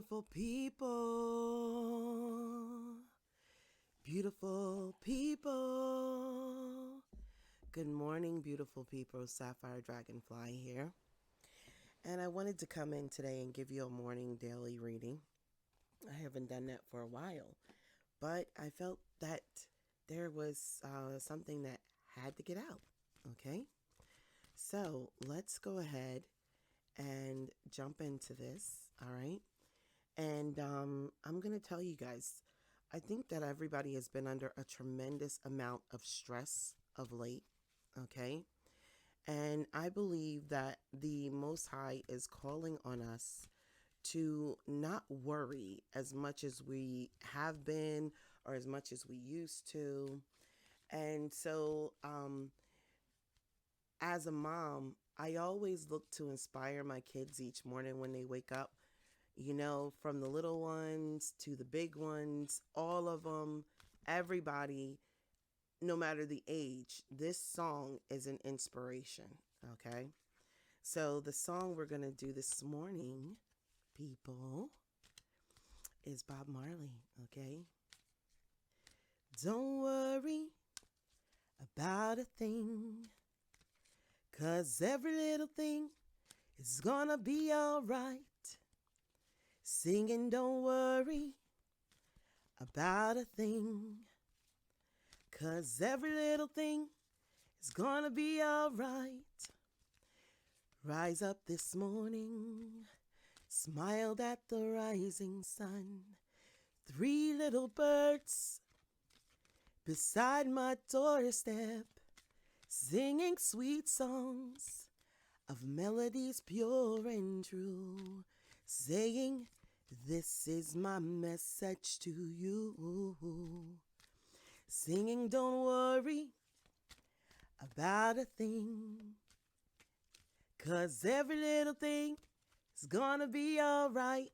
Beautiful people, beautiful people. Good morning, beautiful people. Sapphire Dragonfly here. And I wanted to come in today and give you a morning daily reading. I haven't done that for a while, but I felt that there was something that had to get out. Okay? So let's go ahead and jump into this. All right? And I'm going to tell you guys, I think that everybody has been under a tremendous amount of stress of late, okay? And I believe that the Most High is calling on us to not worry as much as we have been or as much as we used to. And so, as a mom, I always look to inspire my kids each morning when they wake up. You know, from the little ones to the big ones, all of them, everybody, no matter the age, this song is an inspiration, okay? So the song we're going to do this morning, people, is Bob Marley, okay? Don't worry about a thing, 'cause every little thing is gonna be alright. Singing, don't worry about a thing, 'cause every little thing is gonna be alright. Rise up this morning, smiled at the rising sun. 3 little birds beside my doorstep, singing sweet songs of melodies pure and true, saying, this is my message to you. Singing, don't worry about a thing, 'cause every little thing is gonna be alright.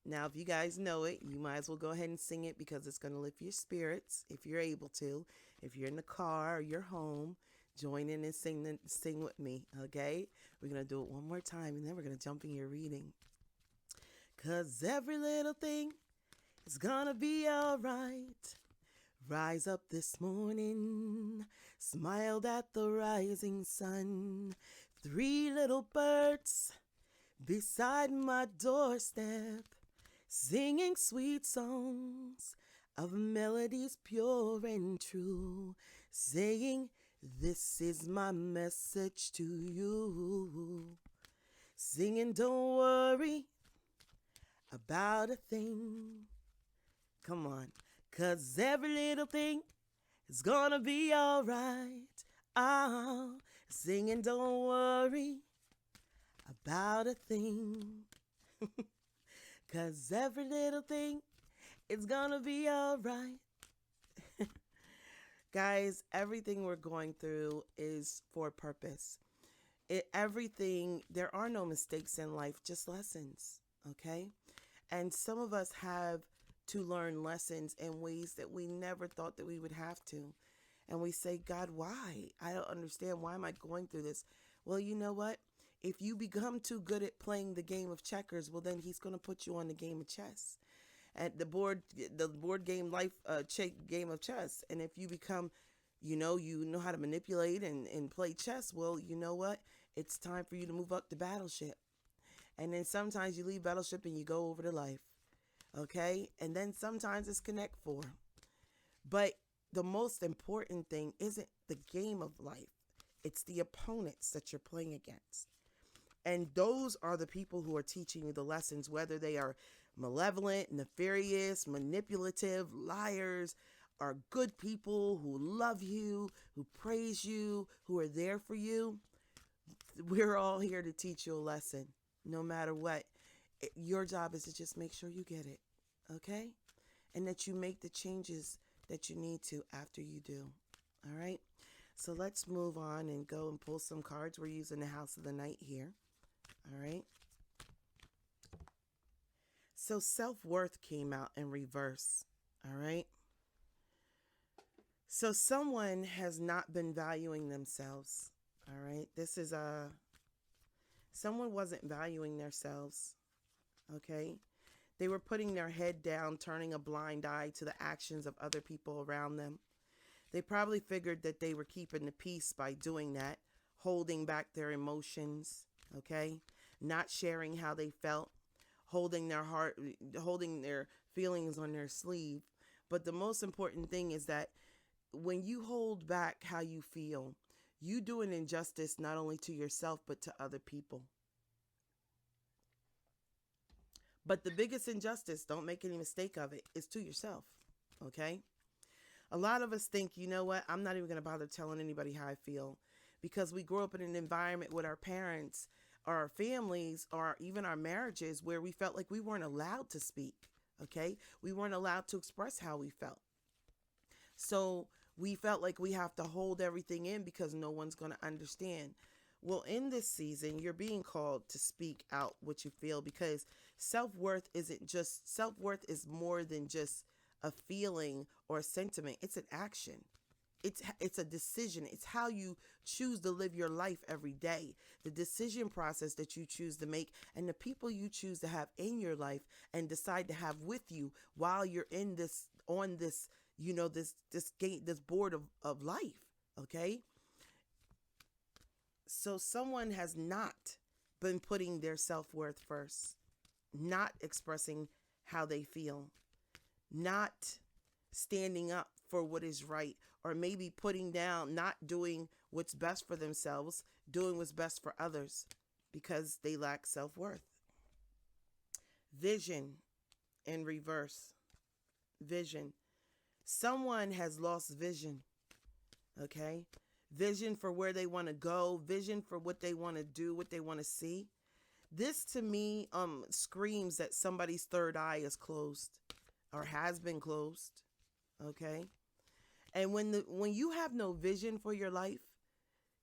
Now, if you guys know it, you might as well go ahead and sing it, because it's gonna lift your spirits if you're able to. If you're in the car or you're home, join in and sing with me, okay? We're gonna do it one more time, and then we're gonna jump in your reading. 'Cause every little thing is gonna be alright. Rise up this morning, smiled at the rising sun. 3 little birds beside my doorstep, singing sweet songs of melodies pure and true, saying, this is my message to you. Singing, don't worry about a thing. Come on. 'Cause every little thing is gonna be alright. Oh, singing, don't worry about a thing. 'Cause every little thing is gonna be alright. Guys, everything we're going through is for a purpose. There are no mistakes in life, just lessons, okay? And some of us have to learn lessons in ways that we never thought that we would have to. And we say, God, why? I don't understand. Why am I going through this? Well, you know what? If you become too good at playing the game of checkers, well, then he's going to put you on the game of chess. At the board game game of chess. And if you become, you know how to manipulate and play chess, well, you know what? It's time for you to move up to battleship. And then sometimes you leave battleship and you go over to life. Okay? And then sometimes it's Connect 4. But the most important thing isn't the game of life. It's the opponents that you're playing against. And those are the people who are teaching you the lessons, whether they are malevolent, nefarious, manipulative, liars, are good people who love you, who praise you, who are there for you. We're all here to teach you a lesson, no matter what. Your job is to just make sure you get it, okay? And that you make the changes that you need to after you do, all right? So let's move on and go and pull some cards. We're using the House of the Night here, all right? So self-worth came out in reverse, all right? So someone has not been valuing themselves, all right? This is someone wasn't valuing themselves, okay? They were putting their head down, turning a blind eye to the actions of other people around them. They probably figured that they were keeping the peace by doing that, holding back their emotions, okay? Not sharing how they felt, holding their heart, holding their feelings on their sleeve. But the most important thing is that when you hold back how you feel, you do an injustice not only to yourself, but to other people. But the biggest injustice, don't make any mistake of it, is to yourself, okay? A lot of us think, you know what, I'm not even going to bother telling anybody how I feel, because we grew up in an environment with our parents, or our families, or even our marriages where we felt like we weren't allowed to speak, okay? We weren't allowed to express how we felt. So we felt like we have to hold everything in because no one's going to understand. Well, in this season, you're being called to speak out what you feel, because self-worth is more than just a feeling or a sentiment. It's an action. It's a decision. It's how you choose to live your life every day. The decision process that you choose to make, and the people you choose to have in your life and decide to have with you while you're in this, on this, this board of life. Okay. So someone has not been putting their self-worth first, not expressing how they feel, not standing up for what is right, or maybe putting down, not doing what's best for themselves, doing what's best for others because they lack self-worth. Vision in reverse. Vision. Someone has lost vision, okay? Vision for where they want to go, vision for what they want to do, what they want to see. This to me screams that somebody's third eye is closed or has been closed, okay? And when you have no vision for your life,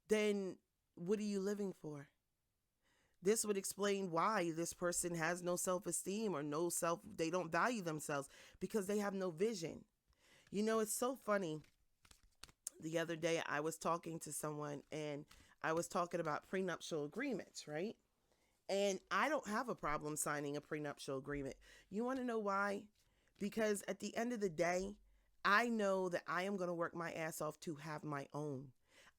then what are you living for? This would explain why this person has no self-esteem or they don't value themselves, because they have no vision. You know, it's so funny. The other day I was talking to someone and I was talking about prenuptial agreements, right? And I don't have a problem signing a prenuptial agreement. You want to know why? Because at the end of the day, I know that I am going to work my ass off to have my own.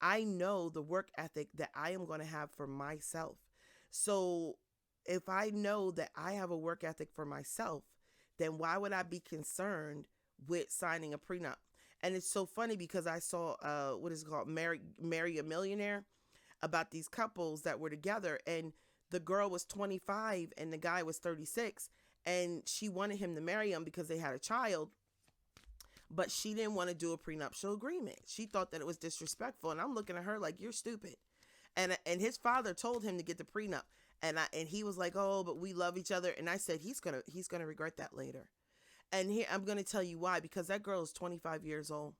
I know the work ethic that I am going to have for myself. So if I know that I have a work ethic for myself, then why would I be concerned with signing a prenup? And it's so funny because I saw, what is it called? Marry a Millionaire, about these couples that were together, and the girl was 25 and the guy was 36, and she wanted him to marry him because they had a child, but she didn't want to do a prenuptial agreement. She thought that it was disrespectful, and I'm looking at her like, you're stupid. And his father told him to get the prenup, and he was like, oh, but we love each other. And I said, he's gonna regret that later. And here I'm gonna tell you why, because that girl is 25 years old,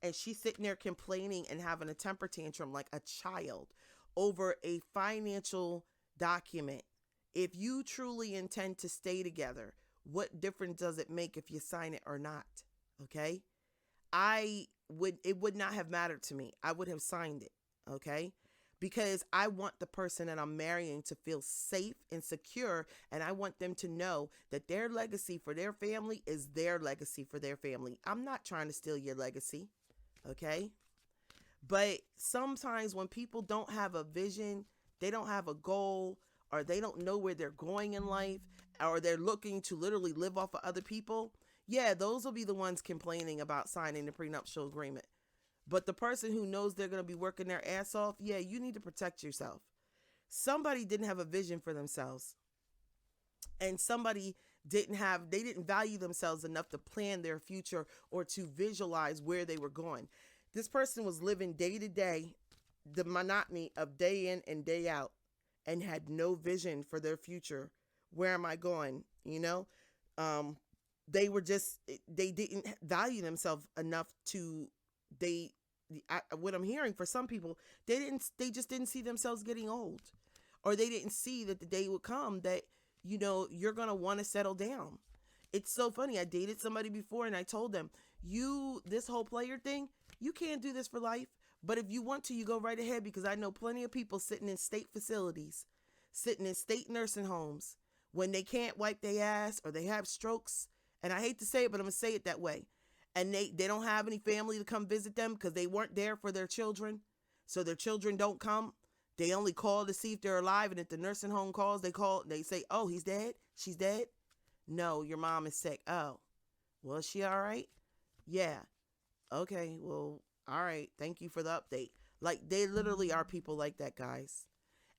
and she's sitting there complaining and having a temper tantrum like a child over a financial document. If you truly intend to stay together, what difference does it make if you sign it or not? Okay. It would not have mattered to me. I would have signed it. Okay. Because I want the person that I'm marrying to feel safe and secure. And I want them to know that their legacy for their family is their legacy for their family. I'm not trying to steal your legacy. Okay. But sometimes when people don't have a vision, they don't have a goal, or they don't know where they're going in life, or they're looking to literally live off of other people. Yeah, those will be the ones complaining about signing the prenuptial agreement. But the person who knows they're going to be working their ass off, yeah, you need to protect yourself. Somebody didn't have a vision for themselves. And somebody they didn't value themselves enough to plan their future or to visualize where they were going. This person was living day to day, the monotony of day in and day out, and had no vision for their future. Where am I going? You know, they didn't value themselves enough to, what I'm hearing for some people, they just didn't see themselves getting old, or they didn't see that the day would come that, you know, you're going to want to settle down. It's so funny. I dated somebody before and I told them, this whole player thing, you can't do this for life. But if you want to, you go right ahead, because I know plenty of people sitting in state facilities, sitting in state nursing homes when they can't wipe their ass or they have strokes, and I hate to say it, but I'm going to say it that way, and they don't have any family to come visit them because they weren't there for their children, so their children don't come. They only call to see if they're alive, and if the nursing home calls, they say, oh, he's dead? She's dead? No, your mom is sick. Oh, well, is she all right? Yeah. Okay, well, all right. Thank you for the update. Like, they literally are people like that, guys.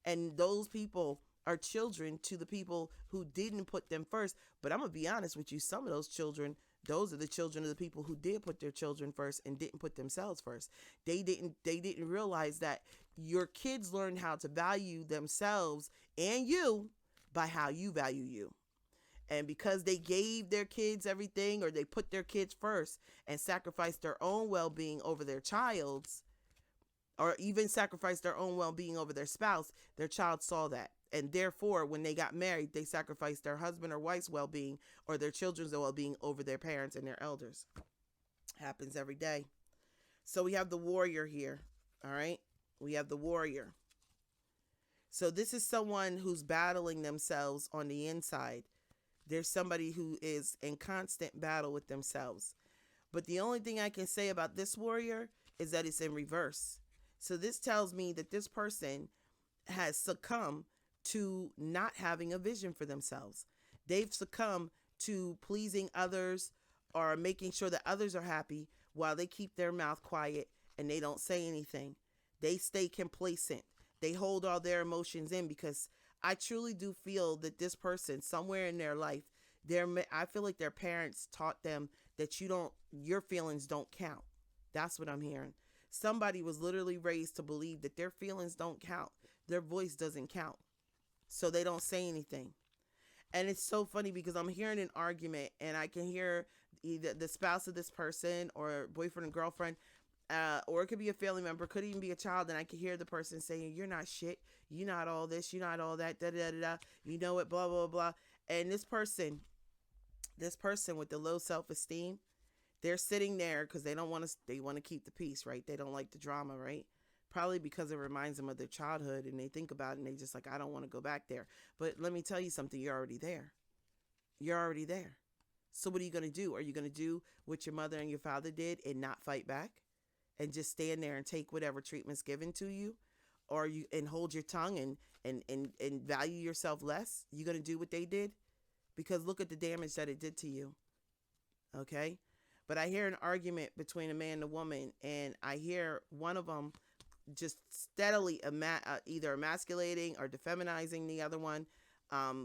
And those people are children to the people who didn't put them first. But I'm going to be honest with you. Some of those children, those are the children of the people who did put their children first and didn't put themselves first. They didn't realize that your kids learn how to value themselves and you by how you value you. And because they gave their kids everything, or they put their kids first and sacrificed their own well-being over their child's, or even sacrificed their own well-being over their spouse, their child saw that. And therefore, when they got married, they sacrificed their husband or wife's well-being or their children's well-being over their parents and their elders. Happens every day. So we have the warrior here. All right. We have the warrior. So this is someone who's battling themselves on the inside. There's somebody who is in constant battle with themselves. But the only thing I can say about this warrior is that it's in reverse. So this tells me that this person has succumbed to not having a vision for themselves. They've succumbed to pleasing others or making sure that others are happy while they keep their mouth quiet and they don't say anything. They stay complacent. They hold all their emotions in, because I truly do feel that this person, somewhere in their life, I feel like their parents taught them that your feelings don't count. That's what I'm hearing. Somebody was literally raised to believe that their feelings don't count. Their voice doesn't count. So they don't say anything. And it's so funny because I'm hearing an argument, and I can hear either the spouse of this person or boyfriend and girlfriend, or it could be a family member, could even be a child, and I can hear the person saying, you're not shit, you're not all this, you're not all that, da da da da, you know it, blah blah blah. And this person with the low self-esteem, they're sitting there because they want to keep the peace, right? They don't like the drama, right? Probably because it reminds them of their childhood, and they think about it and they just like, I don't want to go back there. But let me tell you something, you're already there. You're already there. So what are you going to do? Are you going to do what your mother and your father did and not fight back and just stand there and take whatever treatment's given to you? Or and hold your tongue and value yourself less? You going to do what they did? Because look at the damage that it did to you. Okay? But I hear an argument between a man and a woman, and I hear one of them just steadily either emasculating or defeminizing the other one,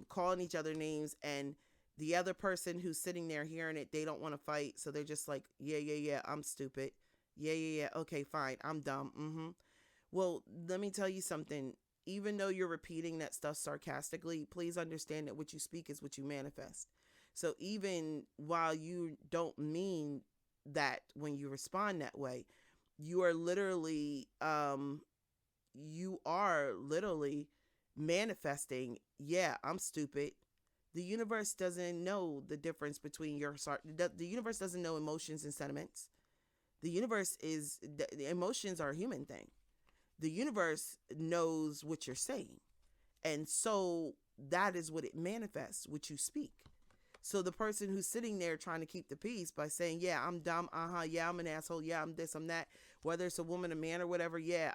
calling each other names, and the other person who's sitting there hearing it, they don't want to fight, so they're just like, yeah, I'm stupid. Yeah, okay, fine, I'm dumb. Well, let me tell you something. Even though you're repeating that stuff sarcastically, please understand that what you speak is what you manifest. So even while you don't mean that when you respond that way, you are literally manifesting, yeah, I'm stupid. The universe doesn't know the difference between the universe doesn't know emotions and sentiments. The emotions are a human thing. The universe knows what you're saying. And so that is what it manifests, what you speak. So the person who's sitting there trying to keep the peace by saying, yeah, I'm dumb, yeah, I'm an asshole, yeah, I'm this, I'm that, whether it's a woman, a man, or whatever, yeah,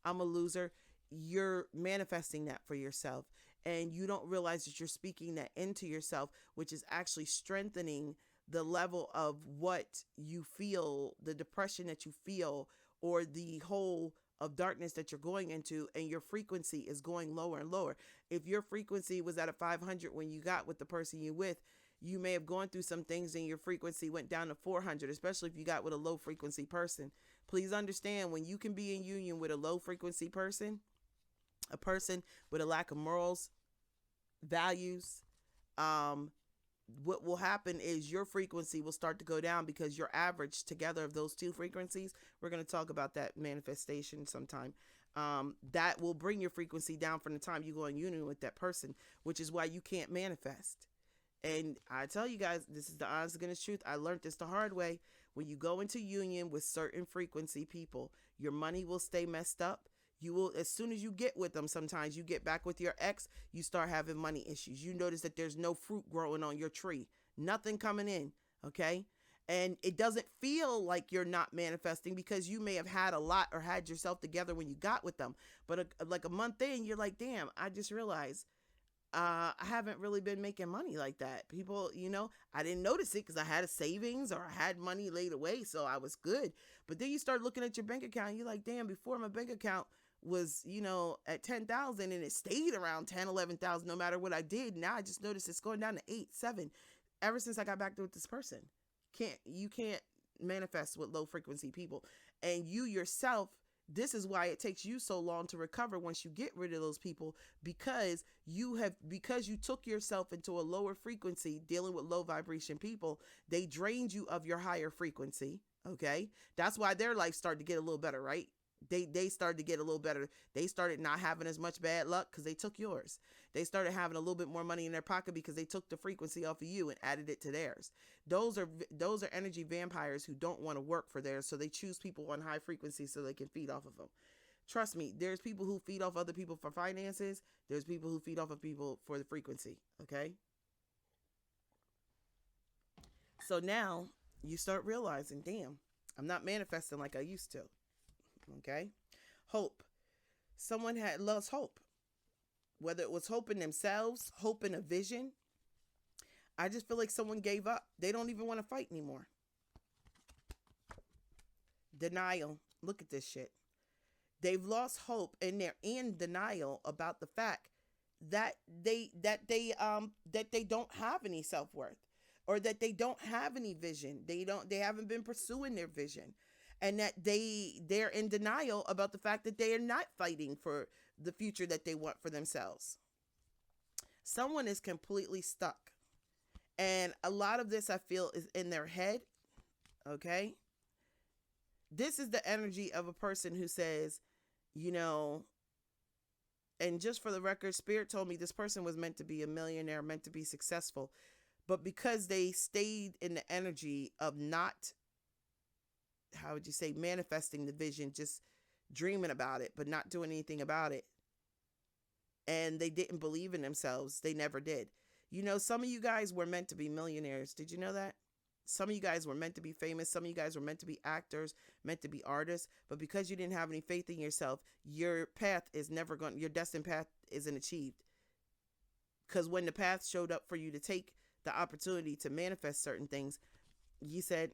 I'm a loser, you're manifesting that for yourself. And you don't realize that you're speaking that into yourself, which is actually strengthening the level of what you feel, the depression that you feel, or the hole of darkness that you're going into, and your frequency is going lower and lower. If your frequency was at a 500 when you got with the person you're with, you may have gone through some things and your frequency went down to 400, especially if you got with a low frequency person. Please understand, when you can be in union with a low frequency person, a person with a lack of morals, values, what will happen is your frequency will start to go down, because your average together of those two frequencies, we're going to talk about that manifestation sometime, that will bring your frequency down from the time you go in union with that person, which is why you can't manifest. And I tell you guys, this is the honest to goodness truth. I learned this the hard way. When you go into union with certain frequency people, your money will stay messed up. You will, as soon as you get with them, sometimes you get back with your ex, you start having money issues. You notice that there's no fruit growing on your tree, nothing coming in. Okay. And it doesn't feel like you're not manifesting because you may have had a lot or had yourself together when you got with them. But like a month in, you're like, damn, I just realized I haven't really been making money like that. People, I didn't notice it because I had a savings or I had money laid away, so I was good. But then you start looking at your bank account, and you're like, damn, before my bank account was, at 10,000 and it stayed around 10, 11,000 no matter what I did. Now I just noticed it's going down to 8, 7 ever since I got back with this person. You can't manifest with low frequency people. And you yourself, this is why it takes you so long to recover once you get rid of those people, because you took yourself into a lower frequency dealing with low vibration people. They drained you of your higher frequency. Okay. That's why their life started to get a little better, right? They started to get a little better. They started not having as much bad luck because they took yours. They started having a little bit more money in their pocket because they took the frequency off of you and added it to theirs. Those are energy vampires who don't want to work for theirs, so they choose people on high frequency so they can feed off of them. Trust me, there's people who feed off other people for finances. There's people who feed off of people for the frequency. Okay. So now you start realizing, damn, I'm not manifesting like I used to. Okay. Hope. Someone had lost hope, whether it was hope in themselves, hope in a vision. I just feel like someone gave up. They don't even want to fight anymore. Denial. Look at this shit. They've lost hope and they're in denial about the fact that they don't have any self-worth, or that they don't have any vision. They haven't been pursuing their vision. And that they're in denial about the fact that they are not fighting for the future that they want for themselves. Someone is completely stuck. And a lot of this, I feel, is in their head. Okay. This is the energy of a person who says, and just for the record, Spirit told me this person was meant to be a millionaire, meant to be successful. But because they stayed in the energy of not, how would you say, manifesting the vision, just dreaming about it, but not doing anything about it. And they didn't believe in themselves. They never did. Some of you guys were meant to be millionaires. Did you know that? Some of you guys were meant to be famous. Some of you guys were meant to be actors, meant to be artists. But because you didn't have any faith in yourself, your destined path isn't achieved. Because when the path showed up for you to take the opportunity to manifest certain things, you said,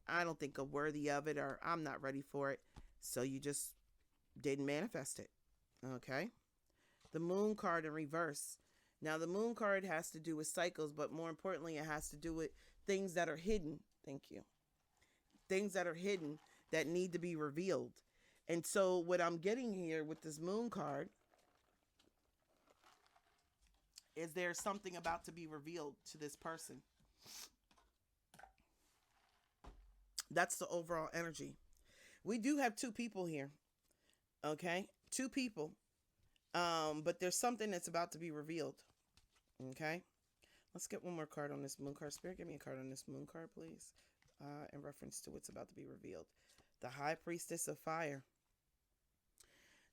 I don't think I'm worthy of it, or I'm not ready for it. So you just didn't manifest it. Okay. The Moon card in reverse. Now the Moon card has to do with cycles, but more importantly, it has to do with things that are hidden. Thank you. Things that are hidden that need to be revealed. And so what I'm getting here with this Moon card is there's something about to be revealed to this person. That's the overall energy. We do have 2 people here. Okay. 2 people. But there's something that's about to be revealed. Okay. Let's get one more card on this Moon card. Spirit, give me a card on this Moon card, please. In reference to what's about to be revealed. The High Priestess of Fire.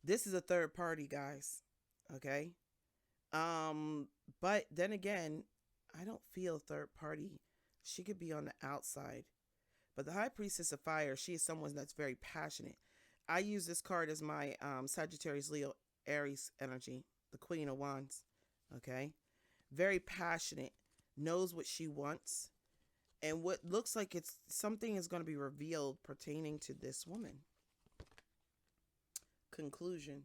This is a third party, guys. Okay. But then again, I don't feel third party. She could be on the outside. But the High Priestess of Fire, she is someone that's very passionate. I use this card as my Sagittarius, Leo, Aries energy, the Queen of Wands. Okay. Very passionate, knows what she wants. And what looks like it's something is going to be revealed pertaining to this woman. Conclusion.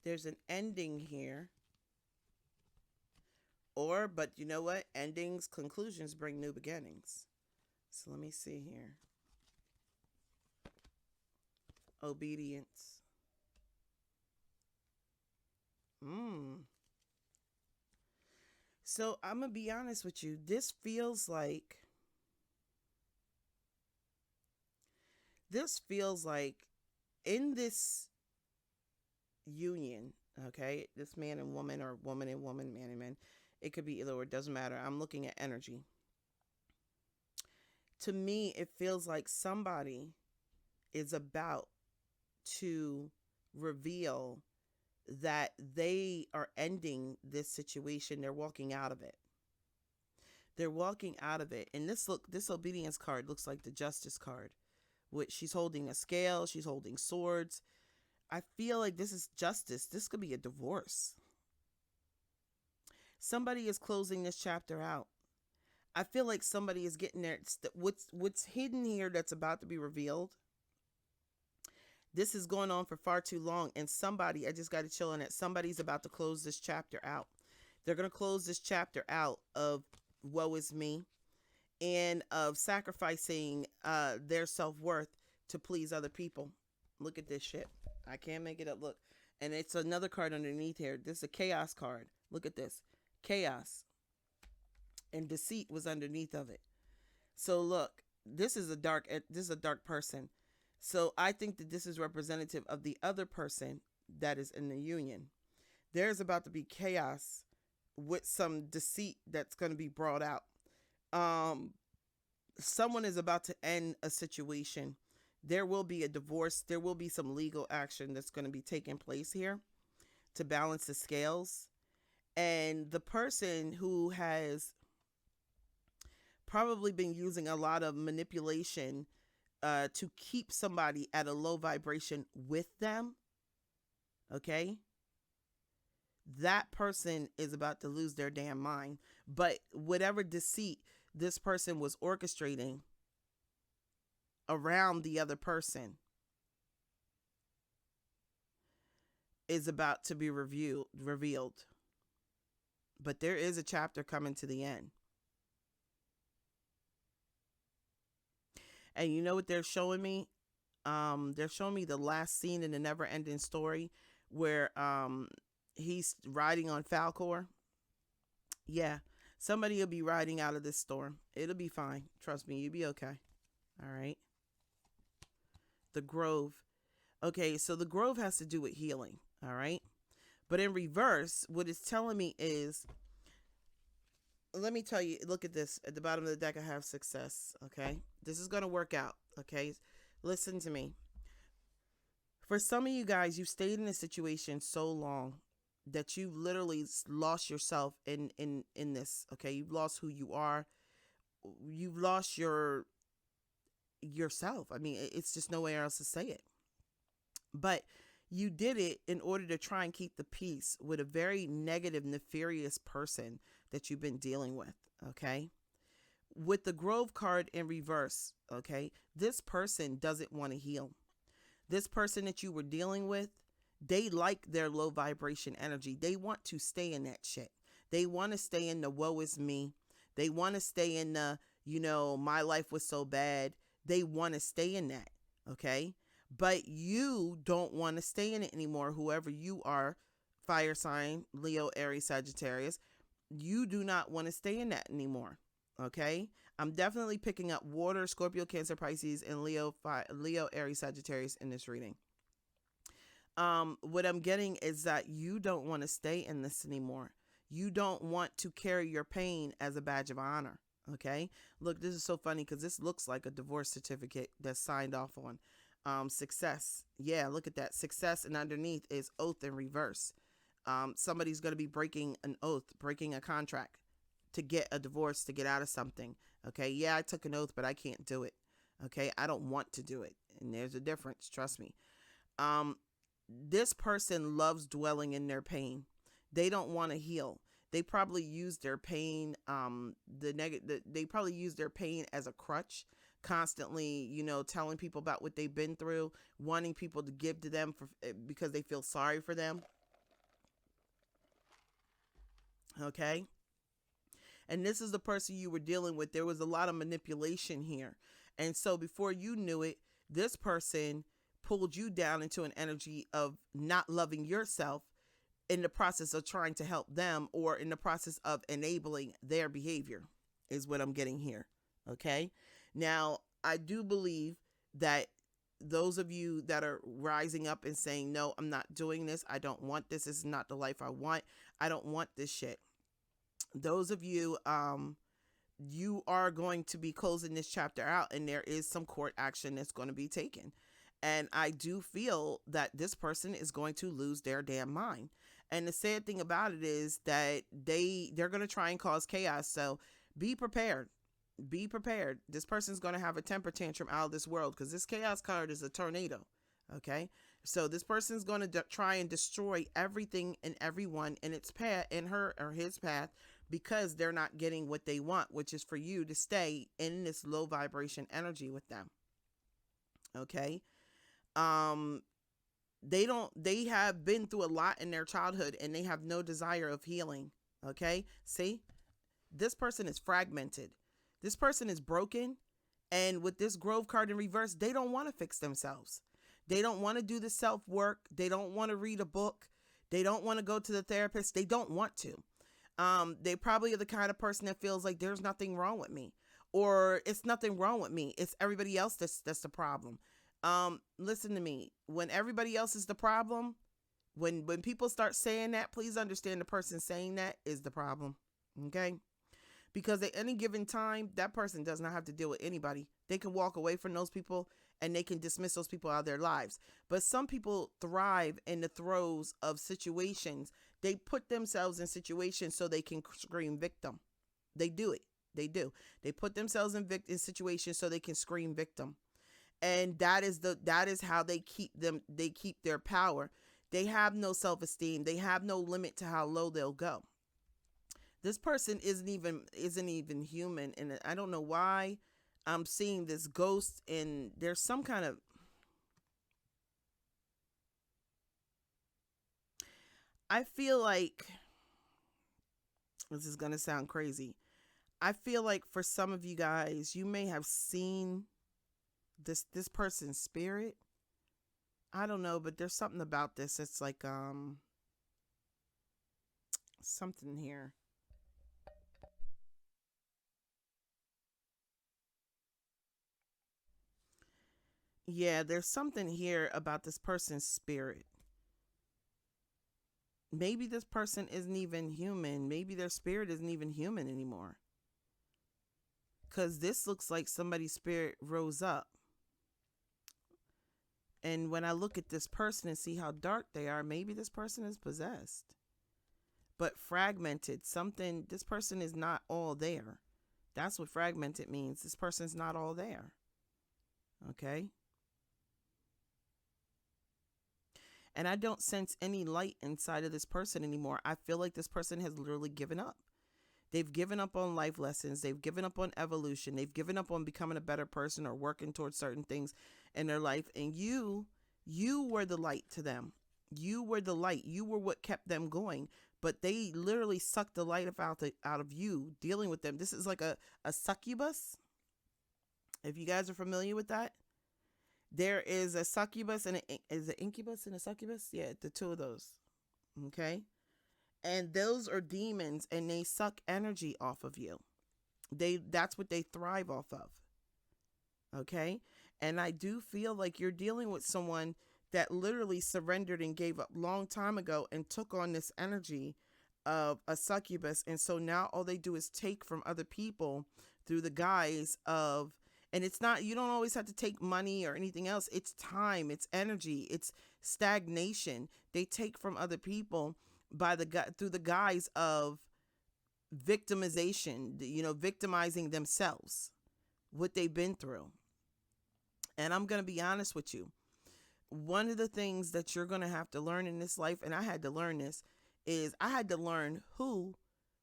There's an ending here. But you know what? Endings, conclusions bring new beginnings. So let me see here. Obedience. So I'm going to be honest with you. This feels like in this union, okay, this man and woman, or woman and woman, man and man, it could be either or, it doesn't matter. I'm looking at energy. To me, it feels like somebody is about to reveal that they are ending this situation. They're walking out of it. They're walking out of it. And this obedience card looks like the justice card, which she's holding a scale, she's holding swords. I feel like this is justice. This could be a divorce. Somebody is closing this chapter out. I feel like somebody is getting there. What's hidden here that's about to be revealed. This is going on for far too long, and somebody, I just got to chill on it. Somebody's about to close this chapter out. They're going to close this chapter out of woe is me and of sacrificing their self-worth to please other people. Look at this shit. I can't make it up. Look. And it's another card underneath here. This is a chaos card. Look at this. Chaos. And deceit was underneath of it. So look, this is a dark person. So I think that this is representative of the other person that is in the union. There's about to be chaos with some deceit that's going to be brought out. Someone is about to end a situation. There will be a divorce. There will be some legal action that's going to be taking place here to balance the scales. And the person who has probably been using a lot of manipulation to keep somebody at a low vibration with them, okay? That person is about to lose their damn mind. But whatever deceit this person was orchestrating around the other person is about to be revealed. But there is a chapter coming to the end. And you know what they're showing me? They're showing me the last scene in the never-ending story where he's riding on Falcor. Yeah, somebody will be riding out of this storm. It'll be fine. Trust me, you'll be okay. All right. The Grove. Okay, so the Grove has to do with healing. All right. But in reverse, what it's telling me is, let me tell you, look at this. At the bottom of the deck, I have success. Okay. This is going to work out. Okay. Listen to me. For some of you guys, you've stayed in a situation so long that you literally lost yourself in this. Okay. You've lost who you are. You've lost yourself. I mean, it's just nowhere else to say it. But you did it in order to try and keep the peace with a very negative, nefarious person that you've been dealing with. Okay. With the Grove card in reverse. Okay. This person doesn't want to heal. This person that you were dealing with, they like their low vibration energy. They want to stay in that shit. They want to stay in the woe is me. They want to stay in the, my life was so bad. They want to stay in that. Okay. But you don't want to stay in it anymore. Whoever you are, fire sign, Leo, Aries, Sagittarius, you do not want to stay in that anymore. Okay. I'm definitely picking up water, Scorpio, Cancer, Pisces, and Leo, Aries, Sagittarius in this reading. What I'm getting is that you don't want to stay in this anymore. You don't want to carry your pain as a badge of honor. Okay. Look, this is so funny because this looks like a divorce certificate that's signed off on. Success. Yeah, look at that. Success, and underneath is oath in reverse. Somebody's going to be breaking an oath, breaking a contract to get a divorce, to get out of something. Okay. Yeah, I took an oath, but I can't do it. Okay. I don't want to do it. And there's a difference. Trust me. This person loves dwelling in their pain. They don't want to heal. They probably use their pain, they probably use their pain as a crutch, constantly, telling people about what they've been through, wanting people to give to them because they feel sorry for them. Okay. And this is the person you were dealing with. There was a lot of manipulation here. And so before you knew it, this person pulled you down into an energy of not loving yourself in the process of trying to help them, or in the process of enabling their behavior, is what I'm getting here. Okay. Now, I do believe that those of you that are rising up and saying, no, I'm not doing this. I don't want this. This is not the life I want. I don't want this shit. Those of you you are going to be closing this chapter out, and there is some court action that's going to be taken. And I do feel that this person is going to lose their damn mind. And the sad thing about it is that they're going to try and cause chaos. So be prepared. Be prepared. This person's going to have a temper tantrum out of this world, because this chaos card is a tornado. Okay. So this person's going to try and destroy everything and everyone in its path, in her or his path, because they're not getting what they want, which is for you to stay in this low vibration energy with them. Okay. They have been through a lot in their childhood, and they have no desire of healing. Okay. See, this person is fragmented. This person is broken. And with this Grove card in reverse, they don't want to fix themselves. They don't want to do the self-work. They don't want to read a book. They don't want to go to the therapist. They don't want to. They probably are the kind of person that feels like there's nothing wrong with me, or it's nothing wrong with me. It's everybody else that's the problem. Listen to me. When everybody else is the problem, when people start saying that, please understand the person saying that is the problem. Okay? Because at any given time, that person does not have to deal with anybody. They can walk away from those people, and they can dismiss those people out of their lives. But some people thrive in the throes of situations. They put themselves in situations so they can scream victim. They do it. They do. They put themselves in situations so they can scream victim. And that is how they keep their power. They have no self-esteem. They have no limit to how low they'll go. This person isn't even human, and I don't know why I'm seeing this ghost, and there's some kind of, I feel like, this is going to sound crazy, I feel like for some of you guys, you may have seen this person's spirit. I don't know, but there's something about this. It's like something here. Yeah, there's something here about this person's spirit. Maybe this person isn't even human. Maybe their spirit isn't even human anymore. Because this looks like somebody's spirit rose up. And when I look at this person and see how dark they are, maybe this person is possessed. But fragmented, this person is not all there. That's what fragmented means. This person's not all there. Okay? And I don't sense any light inside of this person anymore. I feel like this person has literally given up. They've given up on life lessons. They've given up on evolution. They've given up on becoming a better person or working towards certain things in their life. And you were the light to them. You were the light. You were what kept them going. But they literally sucked the light out of you dealing with them. This is like a succubus. If you guys are familiar with that. There is a succubus and is an incubus and a succubus? Yeah, the two of those. Okay? And those are demons, and they suck energy off of you. That's what they thrive off of. Okay? And I do feel like you're dealing with someone that literally surrendered and gave up long time ago and took on this energy of a succubus. And so now all they do is take from other people through the guise of, and it's not, you don't always have to take money or anything else. It's time, it's energy, it's stagnation. They take from other people through the guise of victimization, victimizing themselves, what they've been through. And I'm going to be honest with you. One of the things that you're going to have to learn in this life, and I had to learn this, is I had to learn who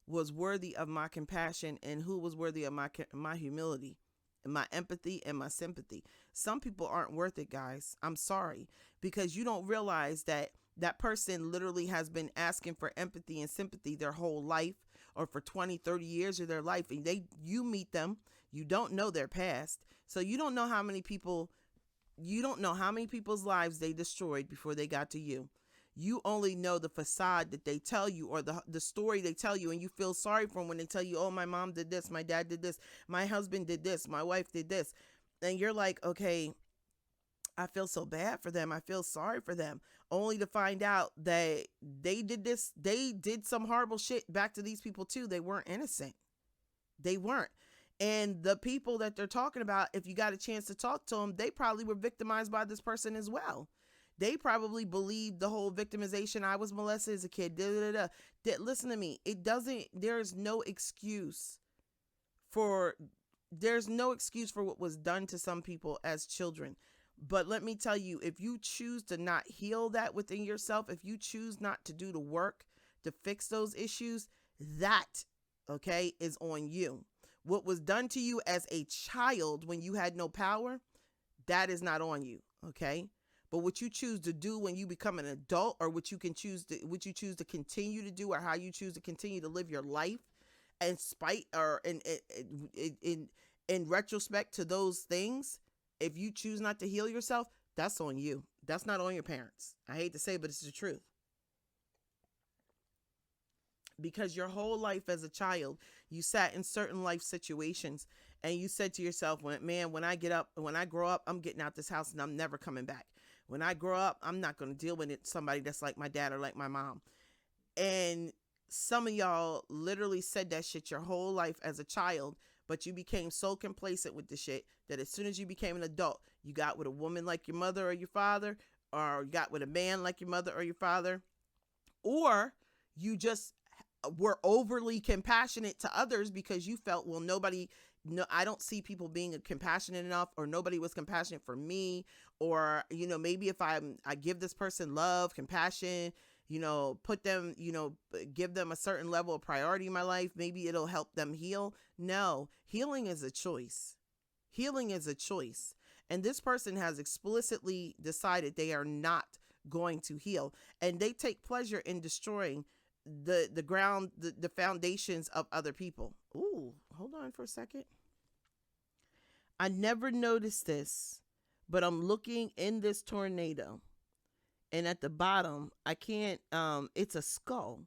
was worthy of my compassion and who was worthy of my humility, my empathy and my sympathy. Some people aren't worth it, guys. I'm sorry, because you don't realize that person literally has been asking for empathy and sympathy their whole life, or for 20, 30 years of their life. And you meet them, you don't know their past. So you don't know how many people's lives they destroyed before they got to you. You only know the facade that they tell you, or the story they tell you, and you feel sorry for them when they tell you, oh, my mom did this, my dad did this, my husband did this, my wife did this. And you're like, okay, I feel so bad for them. I feel sorry for them, only to find out that they did this. They did some horrible shit back to these people too. They weren't innocent. They weren't. And the people that they're talking about, if you got a chance to talk to them, they probably were victimized by this person as well. They probably believed the whole victimization. I was molested as a kid. Listen to me. There's no excuse for what was done to some people as children. But let me tell you, if you choose to not heal that within yourself, if you choose not to do the work to fix those issues, that, okay, is on you. What was done to you as a child when you had no power, that is not on you, okay? But what you choose to do when you become an adult, or what you choose to continue to do, or how you choose to continue to live your life, in spite or in retrospect to those things, if you choose not to heal yourself, that's on you. That's not on your parents. I hate to say it, but it's the truth. Because your whole life as a child, you sat in certain life situations and you said to yourself, when I grow up, I'm getting out this house and I'm never coming back. When I grow up, I'm not going to deal with somebody that's like my dad or like my mom. And some of y'all literally said that shit your whole life as a child, but you became so complacent with the shit that as soon as you became an adult, you got with a woman like your mother or your father, or you got with a man like your mother or your father, or you just were overly compassionate to others because you felt, well, I don't see people being compassionate enough, or nobody was compassionate for me, or, maybe if I give this person love, compassion, put them, give them a certain level of priority in my life, maybe it'll help them heal. No, healing is a choice. Healing is a choice. And this person has explicitly decided they are not going to heal. And they take pleasure in destroying the ground, the foundations of other people. Ooh, hold on for a second. I never noticed this, but I'm looking in this tornado, and at the bottom, I can't, it's a skull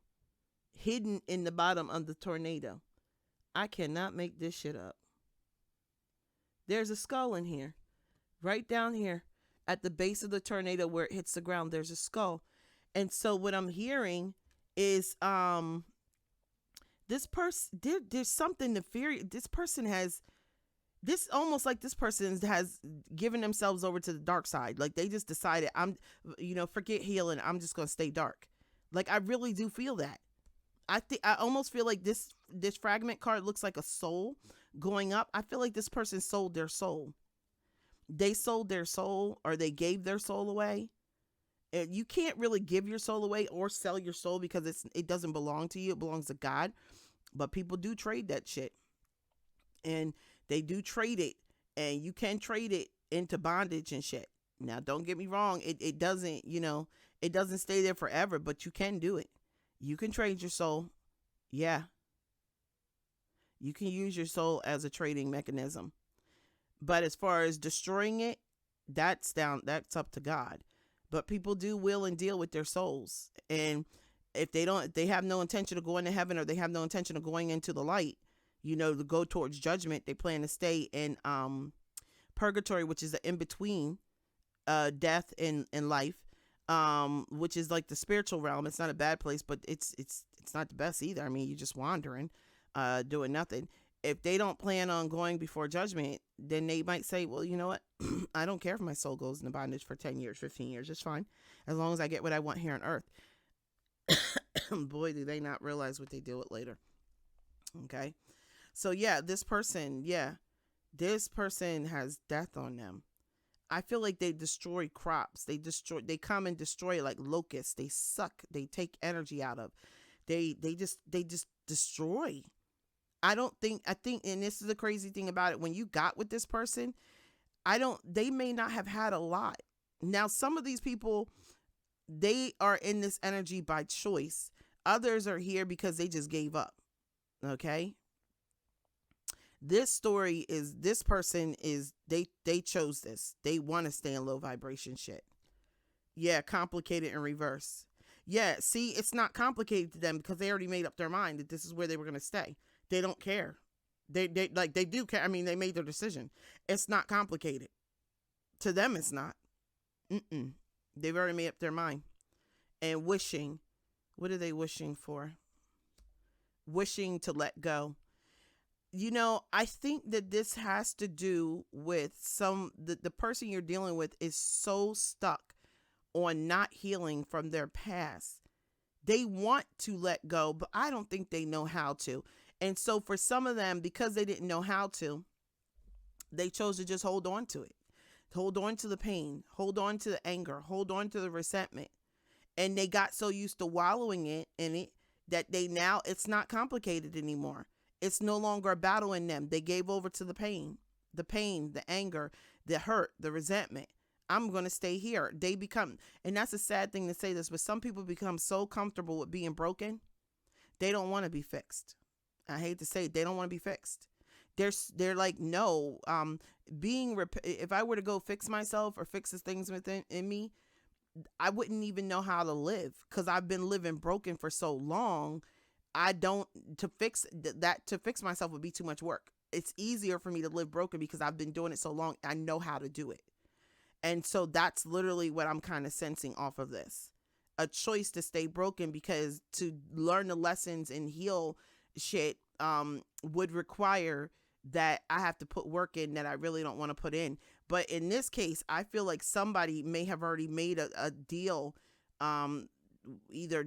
hidden in the bottom of the tornado. I cannot make this shit up. There's a skull in here, right down here at the base of the tornado where it hits the ground. There's a skull. And so what I'm hearing is this person, there's something nefarious. This person has almost like this person has given themselves over to the dark side. Like they just decided, forget healing, I'm just gonna stay dark. Like I really do feel that. I almost feel like this fragment card looks like a soul going up. I feel like this person sold their soul. They sold their soul, or they gave their soul away. And you can't really give your soul away or sell your soul because it doesn't belong to you. It belongs to God. But people do trade that shit. And they do trade it. And you can trade it into bondage and shit. Now, don't get me wrong. It doesn't, it doesn't stay there forever, but you can do it. You can trade your soul. Yeah. You can use your soul as a trading mechanism. But as far as destroying it, that's up to God. But people do will and deal with their souls. And if they have no intention of going to heaven, or they have no intention of going into the light, to go towards judgment, they plan to stay in purgatory, which is the in-between death and life, which is like the spiritual realm. It's not a bad place, but it's not the best either. I mean, you're just wandering, doing nothing. If they don't plan on going before judgment, then they might say, well, you know what? I don't care if my soul goes into bondage for 10 years, 15 years. It's fine. As long as I get what I want here on earth. Boy, do they not realize what they deal with later. Okay. So yeah, this person has death on them. I feel like they destroy crops. They come and destroy like locusts. They suck. They take energy out of. They just destroy. I think, and this is the crazy thing about it, when you got with this person, they may not have had a lot. Now, some of these people, they are in this energy by choice. Others are here because they just gave up. Okay. This story is, this person is, they chose this. They want to stay in low vibration shit. Yeah. Complicated in reverse. Yeah. See, it's not complicated to them because they already made up their mind that this is where they were going to stay. They don't care. They do care. I mean, they made their decision. It's not complicated. To them, it's not. They've already made up their mind. And wishing. What are they wishing for? Wishing to let go. I think that this has to do with the person you're dealing with is so stuck on not healing from their past. They want to let go, but I don't think they know how to. And so for some of them, because they didn't know how to, they chose to just hold on to it. Hold on to the pain, hold on to the anger, hold on to the resentment. And they got so used to wallowing in it that it's not complicated anymore. It's no longer a battle in them. They gave over to the pain, the anger, the hurt, the resentment. I'm going to stay here. And that's a sad thing to say this, but some people become so comfortable with being broken, they don't want to be fixed. I hate to say it, they don't want to be fixed. They're like, no, if I were to go fix myself or fix the things in me, I wouldn't even know how to live because I've been living broken for so long. To fix myself would be too much work. It's easier for me to live broken because I've been doing it so long. I know how to do it. And so that's literally what I'm kind of sensing off of this. A choice to stay broken, because to learn the lessons and heal shit would require that I have to put work in that I really don't want to put in. But in this case, I feel like somebody may have already made a deal, either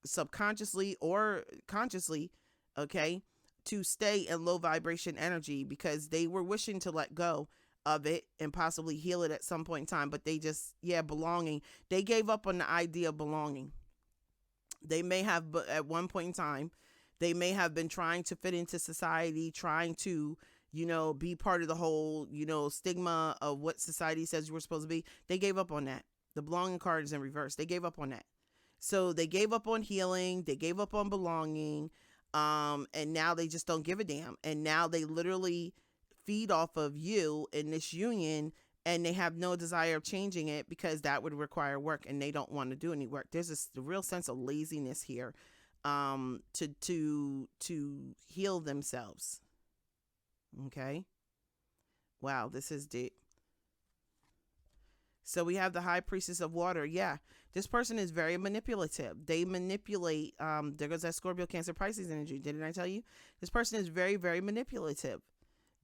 subconsciously or consciously, okay, to stay in low vibration energy because they were wishing to let go of it and possibly heal it at some point in time. But they just, belonging. They gave up on the idea of belonging. They may have, at one point in time, they may have been trying to fit into society, trying to, be part of the whole, stigma of what society says you were supposed to be. They gave up on that. The belonging card is in reverse. They gave up on that. So they gave up on healing. They gave up on belonging. And now they just don't give a damn. And now they literally feed off of you in this union, and they have no desire of changing it because that would require work and they don't want to do any work. There's a real sense of laziness here, to heal themselves. Okay. Wow, this is deep. So we have the High Priestess of Water. Yeah, this person is very manipulative. They manipulate. There goes that Scorpio, Cancer, Pisces energy. Didn't I tell you? This person is very, very manipulative.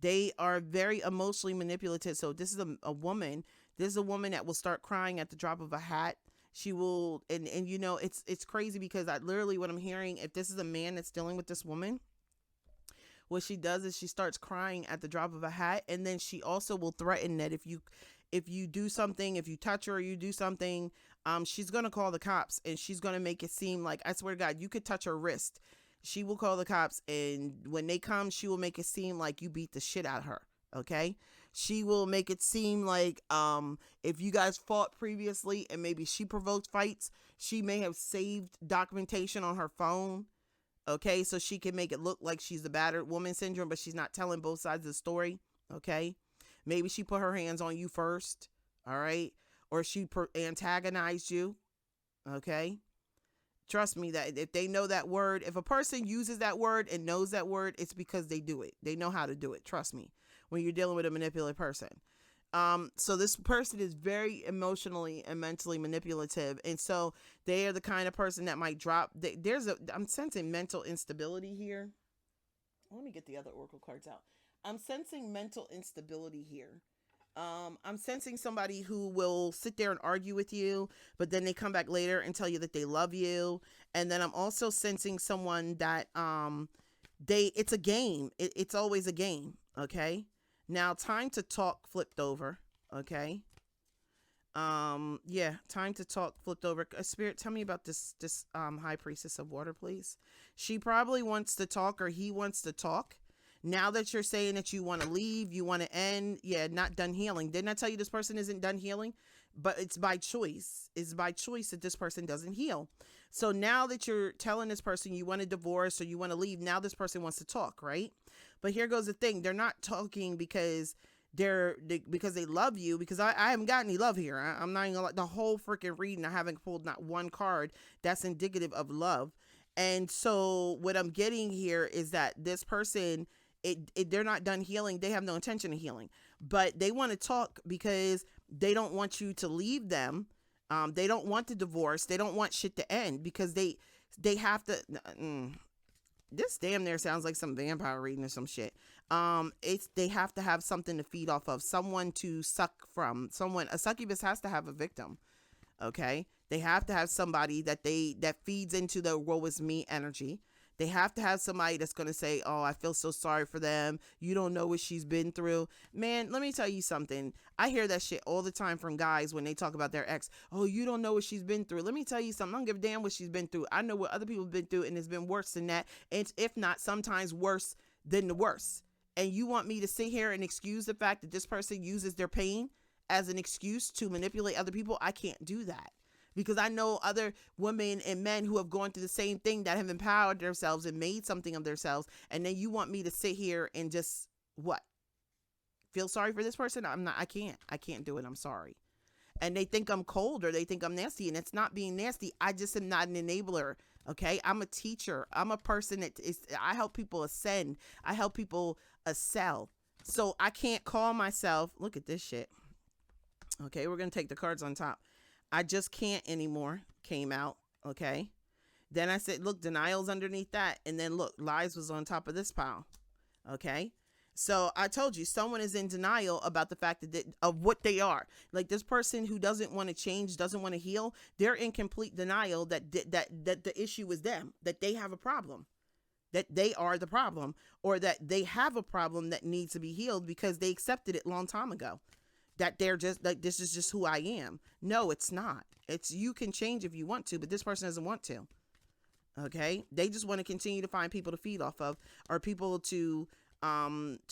They are very emotionally manipulative. So this is a woman. This is a woman that will start crying at the drop of a hat. She will, and it's crazy because literally what I'm hearing, if this is a man that's dealing with this woman, what she does is she starts crying at the drop of a hat, and then she also will threaten that if you do something, if you touch her or you do something, she's gonna call the cops, and she's gonna make it seem like, I swear to God, you could touch her wrist. She will call the cops, and when they come, she will make it seem like you beat the shit out of her. Okay. She will make it seem like if you guys fought previously and maybe she provoked fights, she may have saved documentation on her phone. Okay, so she can make it look like she's the battered woman syndrome, but she's not telling both sides of the story. Okay, maybe she put her hands on you first. All right, or she antagonized you. Okay, trust me that if they know that word, if a person uses that word and knows that word, it's because they do it. They know how to do it. Trust me. When you're dealing with a manipulative person. So this person is very emotionally and mentally manipulative. And so they are the kind of person that might drop. I'm sensing mental instability here. Let me get the other oracle cards out. I'm sensing mental instability here. I'm sensing somebody who will sit there and argue with you, but then they come back later and tell you that they love you. And then I'm also sensing someone that, it's a game. It's always a game. Okay. Now, time to talk flipped over. Okay. Time to talk flipped over. Spirit, tell me about this High Priestess of Water, please. She probably wants to talk, or he wants to talk. Now that you're saying that you want to leave, you want to end, not done healing. Didn't I tell you this person isn't done healing? But it's by choice. It's by choice that this person doesn't heal. So now that you're telling this person you want a divorce or you want to leave, now this person wants to talk, right? But here goes the thing. They're not talking because because they love you, because I haven't got any love here. I'm not even gonna the whole freaking reading. I haven't pulled not one card that's indicative of love. And so what I'm getting here is that this person, they're not done healing. They have no intention of healing, but they want to talk because they don't want you to leave them. They don't want the divorce. They don't want shit to end because they have to. this damn near sounds like some vampire reading or some shit. They have to have something to feed off of, someone to suck from, someone. A succubus has to have a victim. Okay, they have to have somebody that feeds into the woe is me energy. They have to have somebody that's going to say, oh, I feel so sorry for them. You don't know what she's been through. Man, let me tell you something. I hear that shit all the time from guys when they talk about their ex. Oh, you don't know what she's been through. Let me tell you something. I don't give a damn what she's been through. I know what other people have been through, and it's been worse than that. And if not, sometimes worse than the worst. And you want me to sit here and excuse the fact that this person uses their pain as an excuse to manipulate other people? I can't do that. Because I know other women and men who have gone through the same thing, that have empowered themselves and made something of themselves. And then you want me to sit here and just, what? Feel sorry for this person? I can't do it. I'm sorry. And they think I'm cold, or they think I'm nasty. And it's not being nasty. I just am not an enabler. Okay. I'm a teacher. I'm a person I help people ascend. I help people excel. So I can't call myself, look at this shit. Okay. We're going to take the cards on top. I just can't anymore came out. Okay. Then I said, look, denial's underneath that. And then look, lies was on top of this pile. Okay. So I told you, someone is in denial about the fact of what they are. Like this person who doesn't want to change, doesn't want to heal. They're in complete denial that the issue is them, that they have a problem, that they are the problem, or that they have a problem that needs to be healed because they accepted it long time ago. That they're just like, this is just who I am. No, it's not. It's, you can change if you want to, but this person doesn't want to. Okay. They just want to continue to find people to feed off of, or people to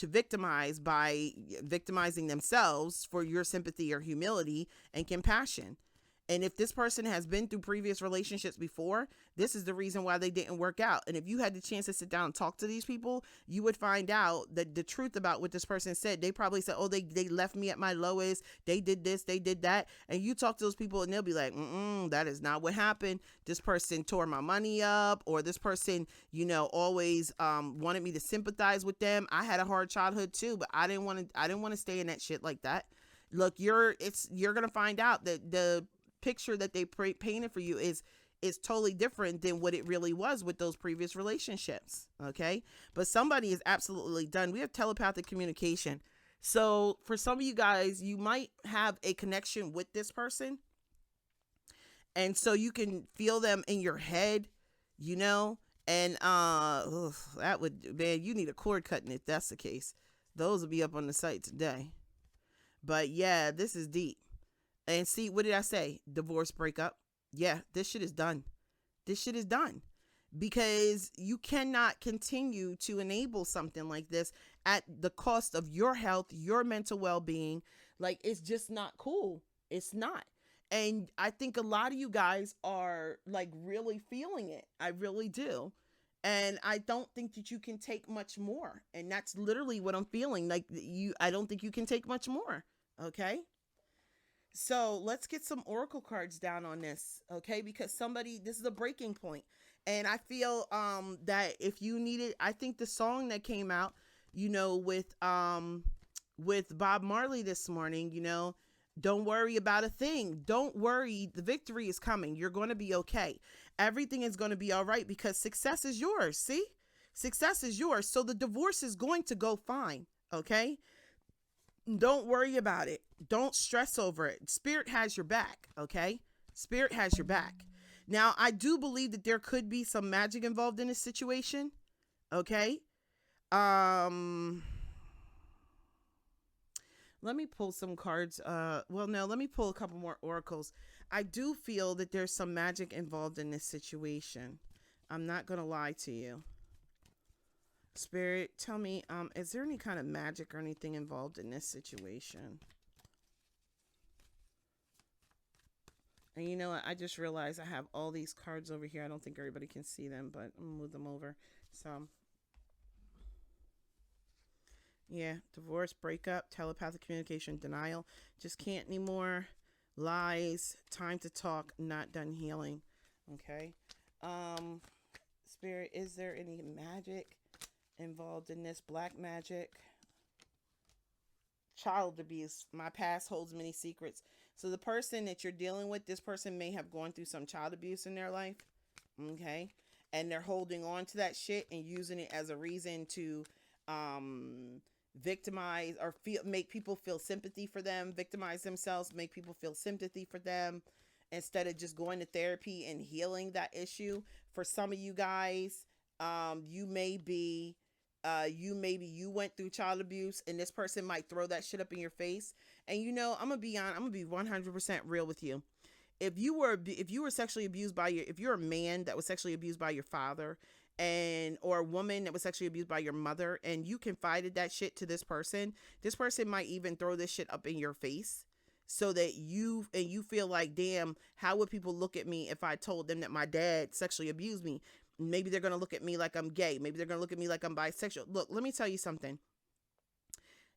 victimize by victimizing themselves for your sympathy or humility and compassion. And if this person has been through previous relationships before, this is the reason why they didn't work out. And if you had the chance to sit down and talk to these people, you would find out that the truth about what this person said. They probably said, oh, they left me at my lowest. They did this, they did that. And you talk to those people and they'll be like, that is not what happened. This person tore my money up, or this person, always wanted me to sympathize with them. I had a hard childhood too, but I didn't want to stay in that shit like that. Look, you're going to find out that the picture that they painted for you is totally different than what it really was with those previous relationships. Okay. But somebody is absolutely done. We have telepathic communication. So for some of you guys, you might have a connection with this person. And so you can feel them in your head, and, that would, man, you need a cord cutting if that's the case. Those will be up on the site today. But yeah, this is deep. And see, what did I say? Divorce, breakup. Yeah, this shit is done. This shit is done. Because you cannot continue to enable something like this at the cost of your health, your mental well-being. Like, it's just not cool. It's not. And I think a lot of you guys are like really feeling it. I really do. And I don't think that you can take much more. And that's literally what I'm feeling. Like I don't think you can take much more. Okay. So let's get some oracle cards down on this, okay? Because this is a breaking point. And I feel that if you need it, I think the song that came out, with Bob Marley this morning, don't worry about a thing. Don't worry. The victory is coming. You're going to be okay. Everything is going to be all right because success is yours. See? Success is yours. So the divorce is going to go fine, okay? Don't worry about it. Don't stress over it. Spirit has your back, okay? Spirit has your back. Now, I do believe that there could be some magic involved in this situation, okay? Let me pull some cards. Let me pull a couple more oracles. I do feel that there's some magic involved in this situation. I'm not going to lie to you. Spirit, tell me, is there any kind of magic or anything involved in this situation? And you know what? I just realized I have all these cards over here. I don't think everybody can see them, but I'm going to move them over. So, yeah, divorce, breakup, telepathic communication, denial. Just can't anymore. Lies, time to talk, not done healing. Okay. Spirit, is there any magic involved in this? Black magic, child abuse. My past holds many secrets. So the person that you're dealing with, this person may have gone through some child abuse in their life. Okay. and they're holding on to that shit and using it as a reason to victimize or make people feel sympathy for them, victimize themselves, make people feel sympathy for them, instead of just going to therapy and healing that issue. For some of you guys, you went through child abuse, and this person might throw that shit up in your face. And I'm gonna be 100% real with you. If you were sexually abused if you're a man that was sexually abused by your father, or a woman that was sexually abused by your mother, and you confided that shit to this person might even throw this shit up in your face, so that you feel like, damn, how would people look at me if I told them that my dad sexually abused me? Maybe they're going to look at me like I'm gay. Maybe they're going to look at me like I'm bisexual. Look, let me tell you something.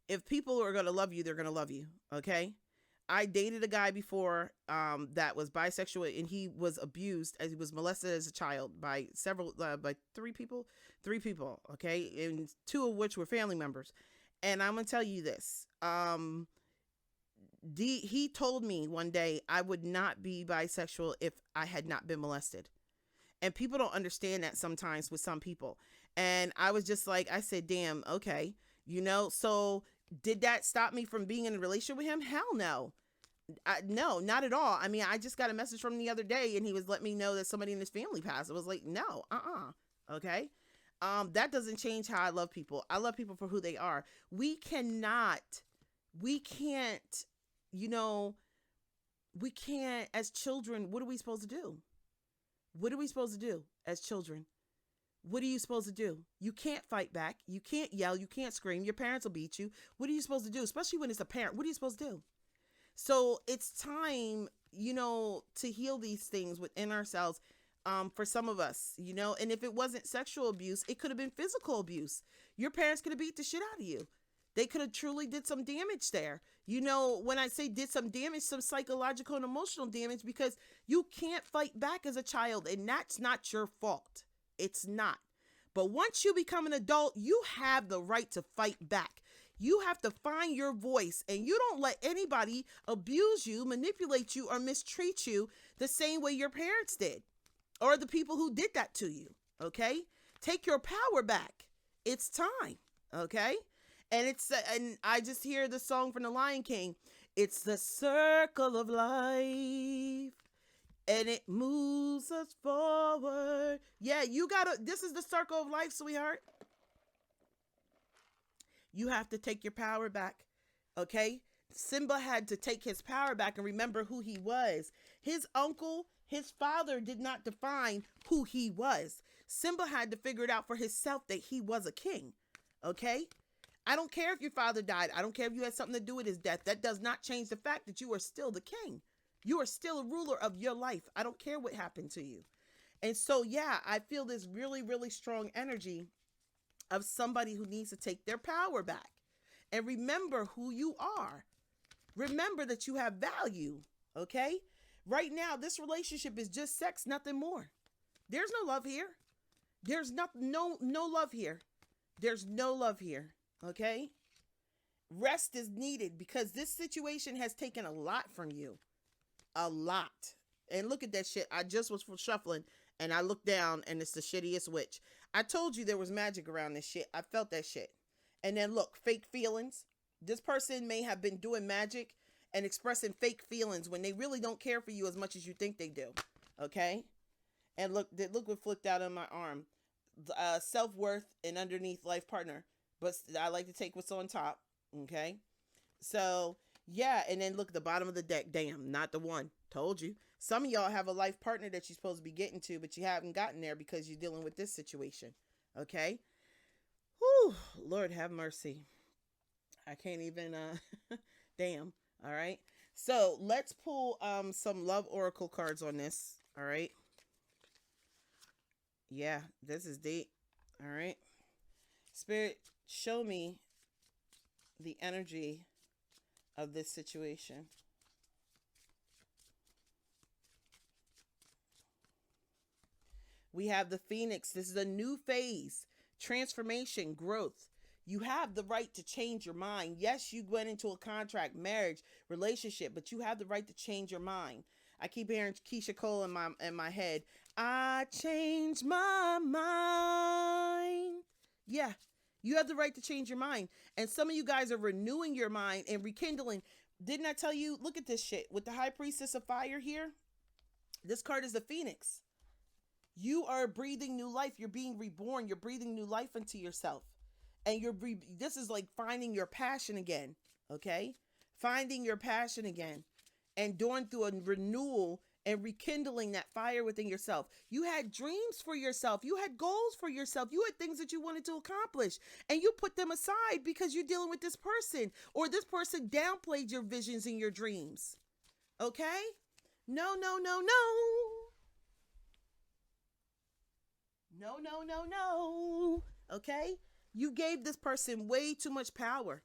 If people are going to love you, they're going to love you. Okay. I dated a guy before, that was bisexual, and he was abused, as he was molested as a child by three people. Okay. And two of which were family members. And I'm going to tell you this. He told me one day I would not be bisexual if I had not been molested. And people don't understand that sometimes with some people. And I was just like, I said, damn, okay. So did that stop me from being in a relationship with him? Hell no. No, not at all. I mean, I just got a message from him the other day, and he was letting me know that somebody in his family passed. I was like, no, okay. That doesn't change how I love people. I love people for who they are. We can't, as children, what are we supposed to do? What are we supposed to do as children? What are you supposed to do? You can't fight back. You can't yell. You can't scream. Your parents will beat you. What are you supposed to do? Especially when it's a parent. What are you supposed to do? So it's time, to heal these things within ourselves. For some of us, and if it wasn't sexual abuse, it could have been physical abuse. Your parents could have beat the shit out of you. They could have truly did some damage there. When I say did some damage, some psychological and emotional damage, because you can't fight back as a child, and that's not your fault. It's not. But once you become an adult, you have the right to fight back. You have to find your voice, and you don't let anybody abuse you, manipulate you, or mistreat you the same way your parents did, or the people who did that to you. Okay? Take your power back. It's time. Okay? And I just hear the song from the Lion King. It's the circle of life, and it moves us forward. Yeah, this is the circle of life, sweetheart. You have to take your power back. Okay? Simba had to take his power back and remember who he was. His father did not define who he was. Simba had to figure it out for himself that he was a king. Okay? I don't care if your father died. I don't care if you had something to do with his death. That does not change the fact that you are still the king. You are still a ruler of your life. I don't care what happened to you. And so, yeah, I feel this really, really strong energy of somebody who needs to take their power back and remember who you are. Remember that you have value. Okay? Right now, this relationship is just sex, nothing more. There's no love here. There's no love here. There's no love here. Okay? Rest is needed because this situation has taken a lot from you. A lot. And look at that shit. I just was shuffling and I looked down and it's the shittiest witch. I told you there was magic around this shit. I felt that shit. And then look, fake feelings. This person may have been doing magic and expressing fake feelings when they really don't care for you as much as you think they do. Okay? And look what flipped out on my arm. Self-worth and underneath life partner. But I like to take what's on top. Okay? So, yeah. And then look at the bottom of the deck. Damn, not the one. Told you. Some of y'all have a life partner that you're supposed to be getting to, but you haven't gotten there because you're dealing with this situation. Okay? Whew. Lord have mercy. I can't even, damn. All right. So let's pull some love oracle cards on this. All right. Yeah, this is deep. All right. Spirit, show me the energy of this situation. We have the Phoenix. This is a new phase, transformation, growth. You have the right to change your mind. Yes, you went into a contract, marriage, relationship, but you have the right to change your mind. I keep hearing Keisha Cole in my head. I changed my mind. Yeah, you have the right to change your mind. And some of you guys are renewing your mind and rekindling. Didn't I tell you? Look at this shit. With the High Priestess of Fire here, this card is the Phoenix. You are breathing new life. You're being reborn. You're breathing new life into yourself. And this is like finding your passion again. Okay? Finding your passion again. And going through a renewal and rekindling that fire within yourself. You had dreams for yourself. You had goals for yourself. You had things that you wanted to accomplish. And you put them aside because you're dealing with this person. Or this person downplayed your visions and your dreams. Okay? No, no, no, no. No, no, no, no. Okay? You gave this person way too much power.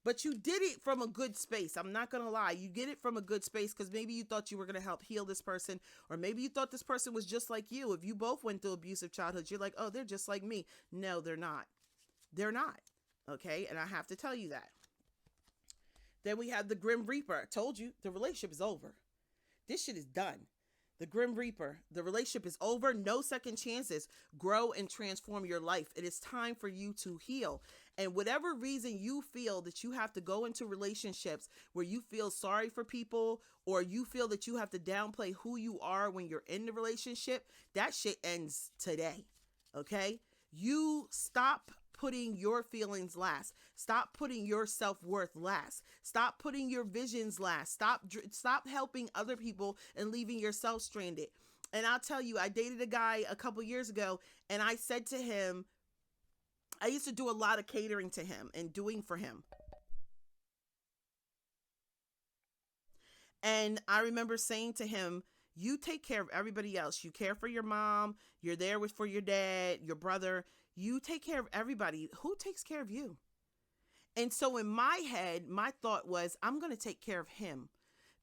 But you did it from a good space. I'm not going to lie. You did it from a good space because maybe you thought you were going to help heal this person. Or maybe you thought this person was just like you. If you both went through abusive childhoods, you're like, oh, they're just like me. No, they're not. They're not. Okay? And I have to tell you that. Then we have the Grim Reaper. I told you, the relationship is over. This shit is done. The Grim Reaper, the relationship is over. No second chances. Grow and transform your life. It is time for you to heal. And whatever reason you feel that you have to go into relationships where you feel sorry for people or you feel that you have to downplay who you are when you're in the relationship, that shit ends today. Okay? You stop putting your feelings last. Stop putting your self-worth last. Stop putting your visions last. Stop helping other people and leaving yourself stranded. And I'll tell you, I dated a guy a couple years ago and I said to him, I used to do a lot of catering to him and doing for him. And I remember saying to him, you take care of everybody else. You care for your mom. You're there for your dad, your brother. You take care of everybody. Who takes care of you? And so in my head, my thought was, I'm going to take care of him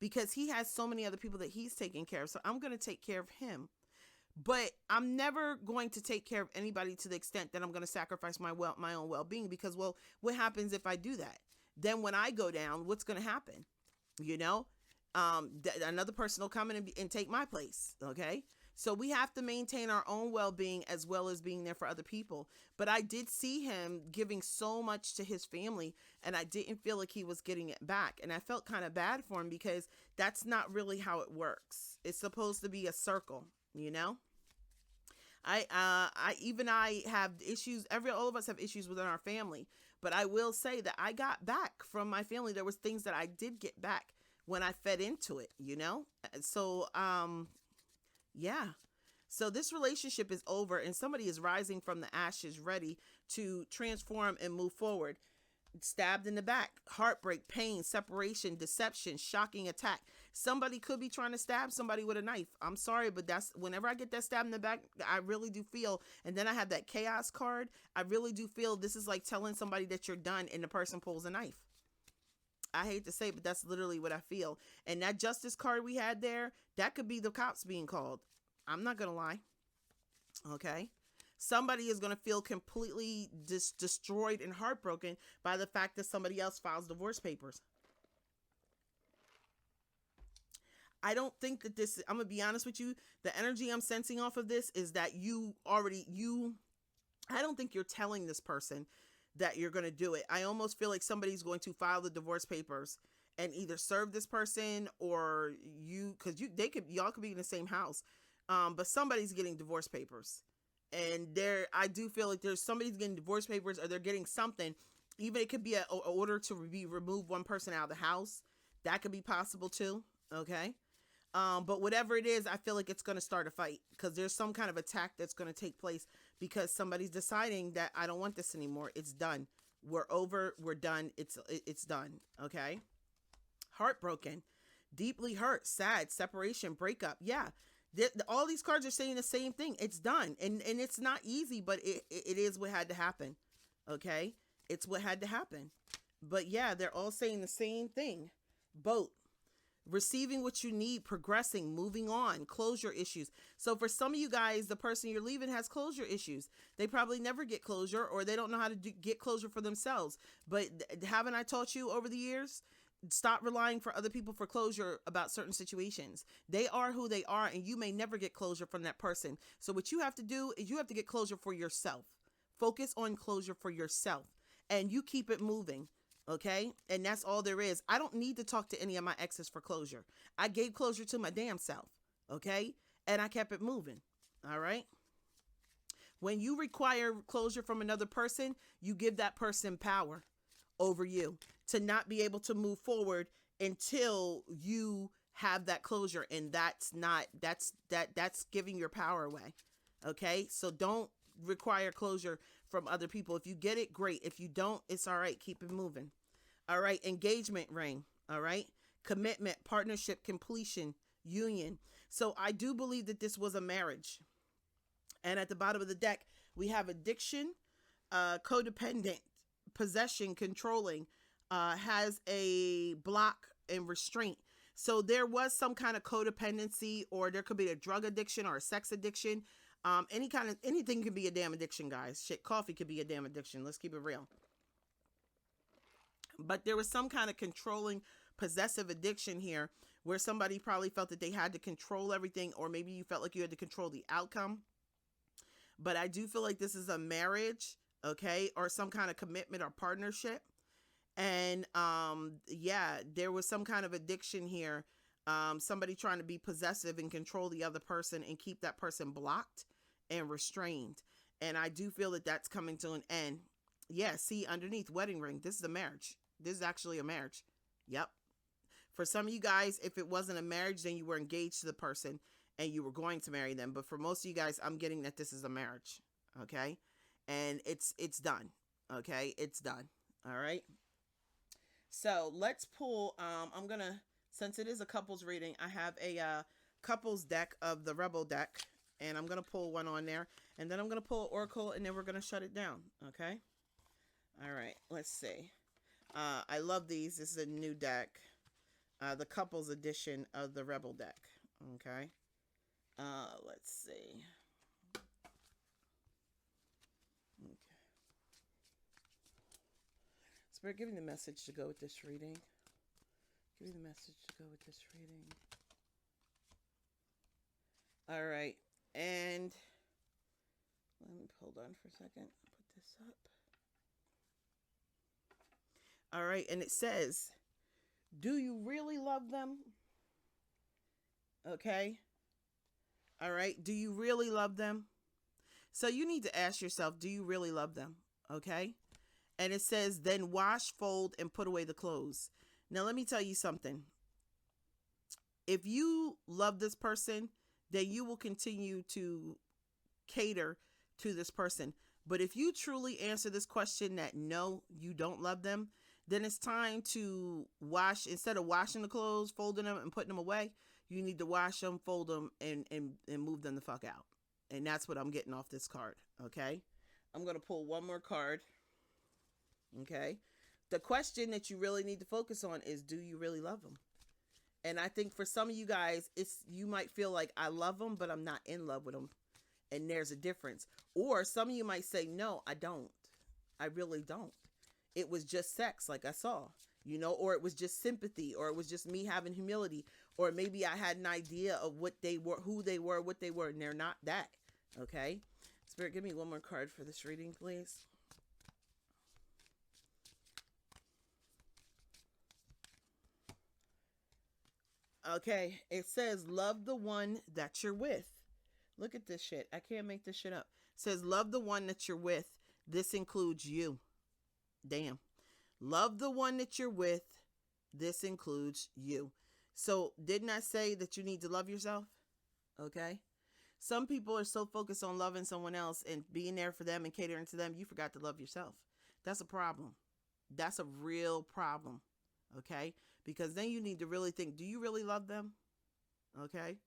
because he has so many other people that he's taking care of. So I'm going to take care of him. But I'm never going to take care of anybody to the extent that I'm going to sacrifice my own well-being because, well, what happens if I do that? Then when I go down, what's going to happen? You know, another person will come in and take my place. Okay. So we have to maintain our own well-being as well as being there for other people. But I did see him giving so much to his family and I didn't feel like he was getting it back. And I felt kind of bad for him because that's not really how it works. It's supposed to be a circle, you know? I have issues. All of us have issues within our family, but I will say that I got back from my family. There was things that I did get back when I fed into it, you know? So, yeah. So this relationship is over and somebody is rising from the ashes, ready to transform and move forward. Stabbed in the back, heartbreak, pain, separation, deception, shocking attack. Somebody could be trying to stab somebody with a knife. I'm sorry, but that's whenever I get that stab in the back, I really do feel, and then I have that chaos card. I really do feel this is like telling somebody that you're done and the person pulls a knife. I hate to say it, but that's literally what I feel. And that justice card we had there, that could be the cops being called. I'm not going to lie. Okay. Somebody is going to feel completely destroyed and heartbroken by the fact that somebody else files divorce papers. I don't think that I'm going to be honest with you. The energy I'm sensing off of this is that I don't think you're telling this person that you're going to do it. I almost feel like somebody's going to file the divorce papers and either serve this person or y'all could be in the same house. But somebody's getting divorce papers. And I do feel like somebody's getting divorce papers or they're getting something. Even it could be an order to remove one person out of the house. That could be possible too. Okay. But whatever it is, I feel like it's going to start a fight because there's some kind of attack that's going to take place because somebody's deciding that I don't want this anymore. It's done. We're over. We're done. It's done. Okay. Heartbroken, deeply hurt, sad, separation, breakup. Yeah. All these cards are saying the same thing. It's done. And it's not easy, but it is what had to happen. Okay. It's what had to happen. But yeah, they're all saying the same thing. Both. Receiving what you need, progressing, moving on, closure issues. So for some of you guys, the person you're leaving has closure issues. They probably never get closure or they don't know how to get closure for themselves. But haven't I taught you over the years? Stop relying for other people for closure about certain situations. They are who they are, and you may never get closure from that person. So what you have to do is you have to get closure for yourself. Focus on closure for yourself, and you keep it moving. Okay. And that's all there is. I don't need to talk to any of my exes for closure. I gave closure to my damn self. Okay. And I kept it moving. All right. When you require closure from another person, you give that person power over you to not be able to move forward until you have that closure. And that's giving your power away. Okay. So don't require closure from other people. If you get it, great. If you don't, it's all right. Keep it moving. All right. Engagement ring. All right. Commitment, partnership, completion, union. So I do believe that this was a marriage. And at the bottom of the deck, we have addiction, codependent, possession, controlling, has a block and restraint. So there was some kind of codependency, or there could be a drug addiction or a sex addiction. Anything could be a damn addiction, guys. Shit, coffee could be a damn addiction. Let's keep it real. But there was some kind of controlling, possessive addiction here where somebody probably felt that they had to control everything, or maybe you felt like you had to control the outcome. But I do feel like this is a marriage, okay, or some kind of commitment or partnership. And yeah, there was some kind of addiction here. Somebody trying to be possessive and control the other person and keep that person blocked and restrained. And I do feel that that's coming to an end. Yeah, see, underneath wedding ring, this is a marriage. This is actually a marriage. Yep. For some of you guys, if it wasn't a marriage, then you were engaged to the person and you were going to marry them. But for most of you guys, I'm getting that this is a marriage. Okay. And it's done. Okay. It's done. All right. So let's pull, I'm going to, since it is a couples reading, I have a couples deck of the Rebel deck, and I'm going to pull one on there, and then I'm going to pull Oracle, and then we're going to shut it down. Okay. All right. Let's see. I love these. This is a new deck, the couples edition of the Rebel deck. Okay. Let's see. Okay. Spirit, give me the message to go with this reading. Give me the message to go with this reading. All right. And let me hold on for a second. Put this up. All right. And it says, do you really love them? Okay. All right. Do you really love them? So you need to ask yourself, do you really love them? Okay. And it says, then wash, fold, and put away the clothes. Now, let me tell you something. If you love this person, then you will continue to cater to this person. But if you truly answer this question that no, you don't love them, then it's time to wash. Instead of washing the clothes, folding them, and putting them away, you need to wash them, fold them, and move them the fuck out. And that's what I'm getting off this card. Okay. I'm going to pull one more card. Okay. The question that you really need to focus on is, do you really love them? And I think for some of you guys, you might feel like I love them, but I'm not in love with them. And there's a difference. Or some of you might say, no, I don't. I really don't. It was just sex, like I saw, or it was just sympathy, or it was just me having humility, or maybe I had an idea of what they were, who they were, what they were, and they're not that. Okay. Spirit, give me one more card for this reading, please. Okay, it says, love the one that you're with. Look at this shit. I can't make this shit up. It says, love the one that you're with. This includes you. Damn. Love the one that you're with. This includes you. So didn't I say that you need to love yourself? Okay. Some people are so focused on loving someone else and being there for them and catering to them, you forgot to love yourself. That's a problem. That's a real problem. Okay. Because then you need to really think, do you really love them? Okay.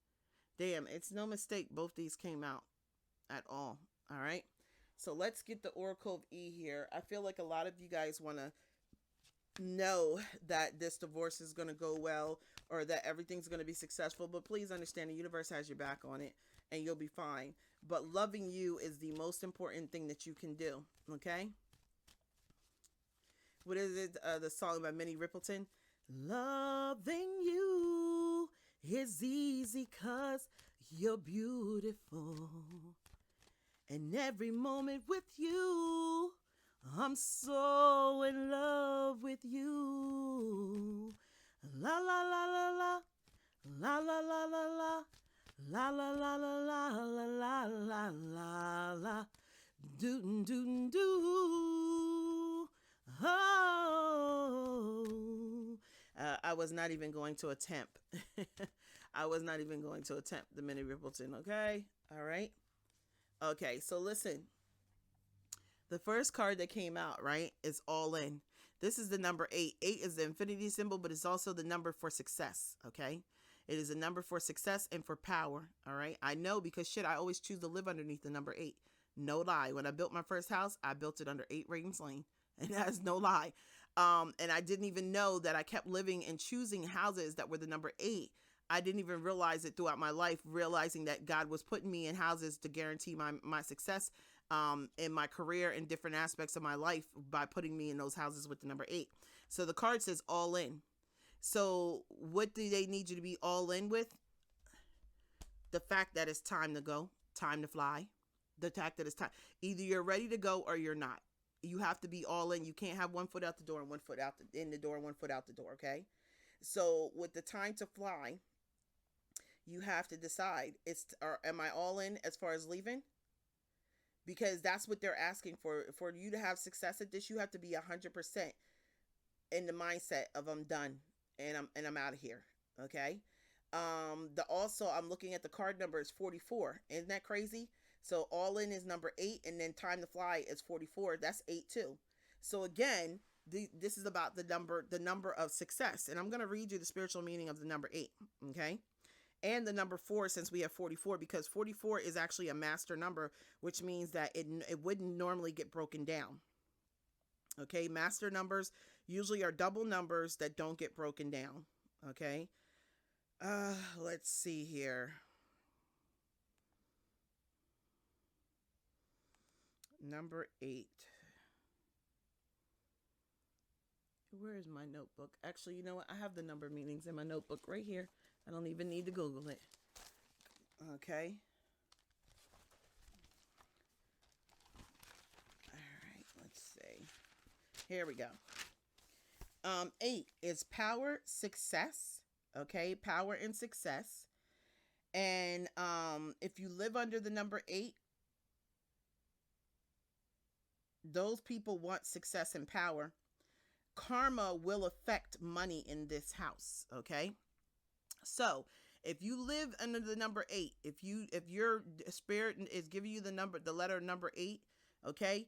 Damn, it's no mistake both these came out at all. All right. So let's get the Oracle of E here. I feel like a lot of you guys want to know that this divorce is going to go well, or that everything's going to be successful. But please understand, the universe has your back on it and you'll be fine. But loving you is the most important thing that you can do. Okay. What is it? The song by Minnie Riperton. Loving you is easy 'cause you're beautiful. And every moment with you, I'm so in love with you. La la la la la, la la la la la, la la la la la la la la la la, do do do. Oh, I was not even going to attempt. I was not even going to attempt the Minnie Rippleton. Okay, all right. Okay, so listen. The first card that came out, right, is All In. This is the number 8. 8 is the infinity symbol, but it's also the number for success, okay? It is a number for success and for power, all right? I know because, shit, I always choose to live underneath the number 8. No lie. When I built my first house, I built it under 8 Ravens Lane, and that's no lie. And I didn't even know that I kept living and choosing houses that were the number 8. I didn't even realize it throughout my life, realizing that God was putting me in houses to guarantee my success in my career and different aspects of my life by putting me in those houses with the number 8. So the card says all in. So what do they need you to be all in with? The fact that it's time to go, time to fly. The fact that it's time. Either you're ready to go or you're not. You have to be all in. You can't have one foot out the door and one foot out in the door and one foot out the door, okay? So with the time to fly, you have to decide, am I all in as far as leaving? Because that's what they're asking for. For you to have success at this, you have to be 100% in the mindset of I'm done and I'm out of here. Okay. Also I'm looking at the card number is 44. Isn't that crazy? So all in is number 8, and then time to fly is 44. That's 8 too. So again, this is about the number of success. And I'm going to read you the spiritual meaning of the number 8. Okay. And the number 4, since we have 44, because 44 is actually a master number, which means that it wouldn't normally get broken down. Okay, master numbers usually are double numbers that don't get broken down. Okay, let's see here. Number 8. Where is my notebook? Actually, you know what? I have the number meanings in my notebook right here. I don't even need to Google it. Okay. All right, let's see. Here we go. 8 is power, success. Okay, power and success. And if you live under the number 8, those people want success and power. Karma will affect money in this house. Okay. So if you live under the number 8, if your spirit is giving you the letter number 8, okay,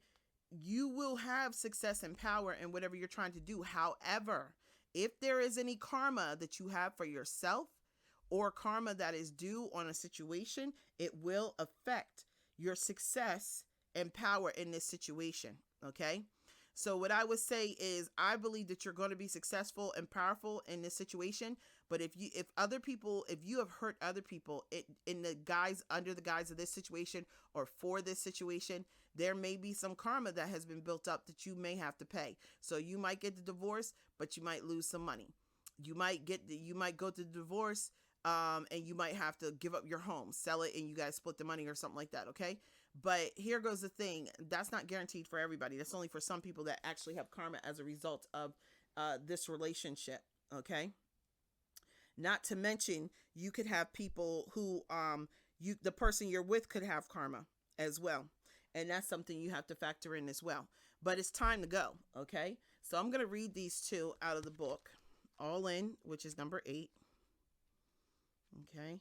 you will have success and power in whatever you're trying to do. However, if there is any karma that you have for yourself or karma that is due on a situation, it will affect your success and power in this situation. Okay. So what I would say is, I believe that you're going to be successful and powerful in this situation. But if you have hurt other people under the guise of this situation or for this situation, there may be some karma that has been built up that you may have to pay. So you might get the divorce, but you might lose some money. You might go to the divorce, and you might have to give up your home, sell it, and you guys split the money or something like that. Okay. But here goes the thing. That's not guaranteed for everybody. That's only for some people that actually have karma as a result of this relationship. Okay. Not to mention, you could have people who the person you're with could have karma as well. And that's something you have to factor in as well. But it's time to go. Okay. So I'm going to read these two out of the book. All In, which is number 8. Okay.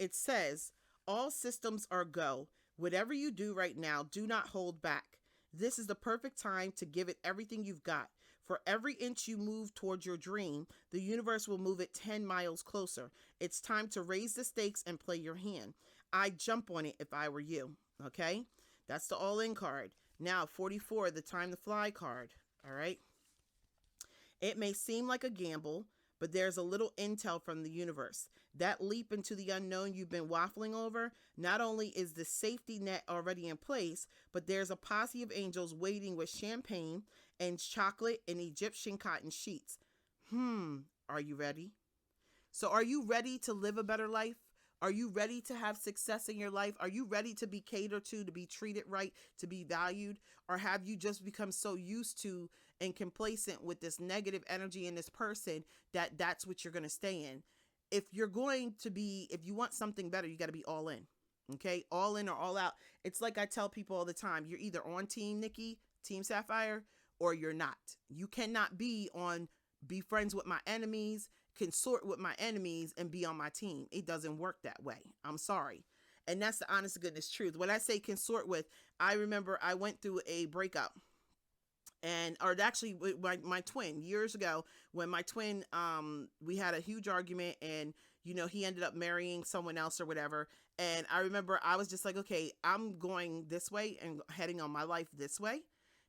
It says, all systems are go. Whatever you do right now, do not hold back. This is the perfect time to give it everything you've got. For every inch you move towards your dream, the universe will move it 10 miles closer. It's time to raise the stakes and play your hand. I'd jump on it if I were you. Okay? That's the all in card. Now, 44, the time to fly card. All right? It may seem like a gamble, but there's a little intel from the universe. That leap into the unknown you've been waffling over, not only is the safety net already in place, but there's a posse of angels waiting with champagne and chocolate and Egyptian cotton sheets. Are you ready? So are you ready to live a better life? Are you ready to have success in your life? Are you ready to be catered to be treated right, to be valued? Or have you just become so used to and complacent with this negative energy in this person that that's what you're going to stay in? If you're going to be, if you want something better, you got to be all in. Okay? All in or all out. It's like I tell people all the time, you're either on team Nikki, team Sapphire, or you're not. You cannot be friends with my enemies, consort with my enemies, and be on my team. It doesn't work that way. I'm sorry. And that's the honest to goodness truth. When I say consort with, I remember I went through a breakup, and or actually with my twin years ago, when my twin, we had a huge argument, and he ended up marrying someone else or whatever. And I remember I was just like, okay, I'm going this way and heading on my life this way,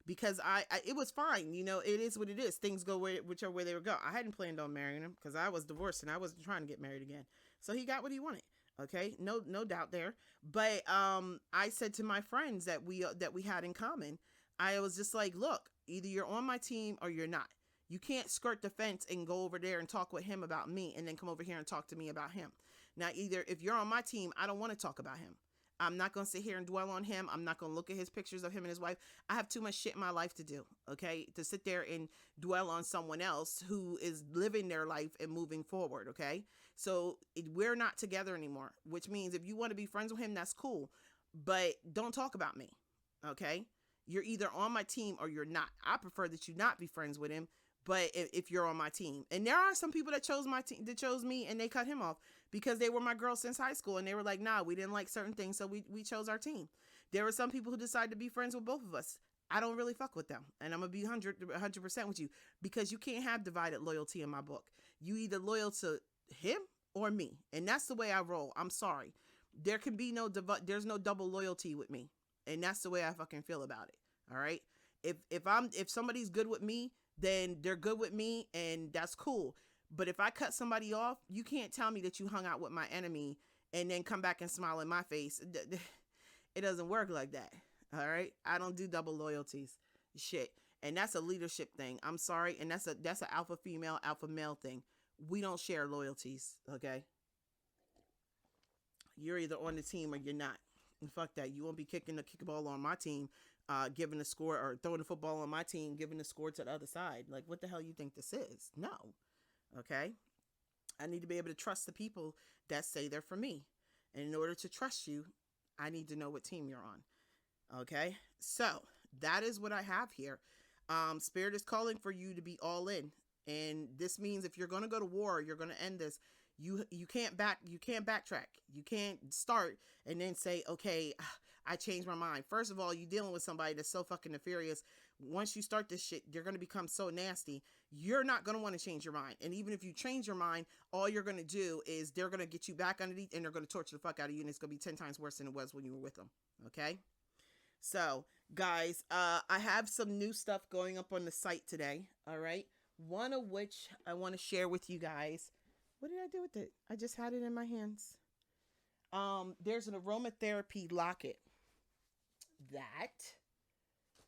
because I it was fine. It is what it is. Things go whichever way they would go. I hadn't planned on marrying him because I was divorced and I wasn't trying to get married again. So he got what he wanted. Okay, no doubt there. But I said to my friends that we had in common, I was just like, look, either you're on my team or you're not. You can't skirt the fence and go over there and talk with him about me and then come over here and talk to me about him. Now, either if you're on my team, I don't want to talk about him. I'm not going to sit here and dwell on him. I'm not going to look at his pictures of him and his wife. I have too much shit in my life to do, okay, to sit there and dwell on someone else who is living their life and moving forward, okay? So we're not together anymore, which means if you want to be friends with him, that's cool. But don't talk about me, okay? You're either on my team or you're not. I prefer that you not be friends with him, but if you're on my team. And there are some people that chose my team, that chose me, and they cut him off because they were my girls since high school, and they were like, nah, we didn't like certain things, so we chose our team. There were some people who decided to be friends with both of us. I don't really fuck with them, and I'm gonna be 100% with you, because you can't have divided loyalty in my book. You either loyal to him or me, and that's the way I roll. I'm sorry. There can be there's no double loyalty with me, and that's the way I fucking feel about it. All right. If somebody's good with me, then they're good with me, and that's cool. But if I cut somebody off, you can't tell me that you hung out with my enemy and then come back and smile in my face. It doesn't work like that. All right. I don't do double loyalties. Shit. And that's a leadership thing. I'm sorry. And that's an alpha female, alpha male thing. We don't share loyalties. Okay. You're either on the team or you're not. And fuck that. You won't be kicking the kickball on my team, giving the score, or throwing the football on my team, giving the score to the other side. Like, what the hell you think this is? No. Okay. I need to be able to trust the people that say they're for me. And in order to trust you, I need to know what team you're on. Okay. So that is what I have here. Spirit is calling for you to be all in. And this means if you're going to go to war, you're going to end this. You can't backtrack. You can't start and then say, okay, I changed my mind. First of all, you're dealing with somebody that's so fucking nefarious. Once you start this shit, you're going to become so nasty. You're not going to want to change your mind. And even if you change your mind, all you're going to do is they're going to get you back underneath, and they're going to torture the fuck out of you. And it's going to be 10 times worse than it was when you were with them. Okay. So guys, I have some new stuff going up on the site today. All right. One of which I want to share with you guys. What did I do with it? I just had it in my hands. There's an aromatherapy locket that,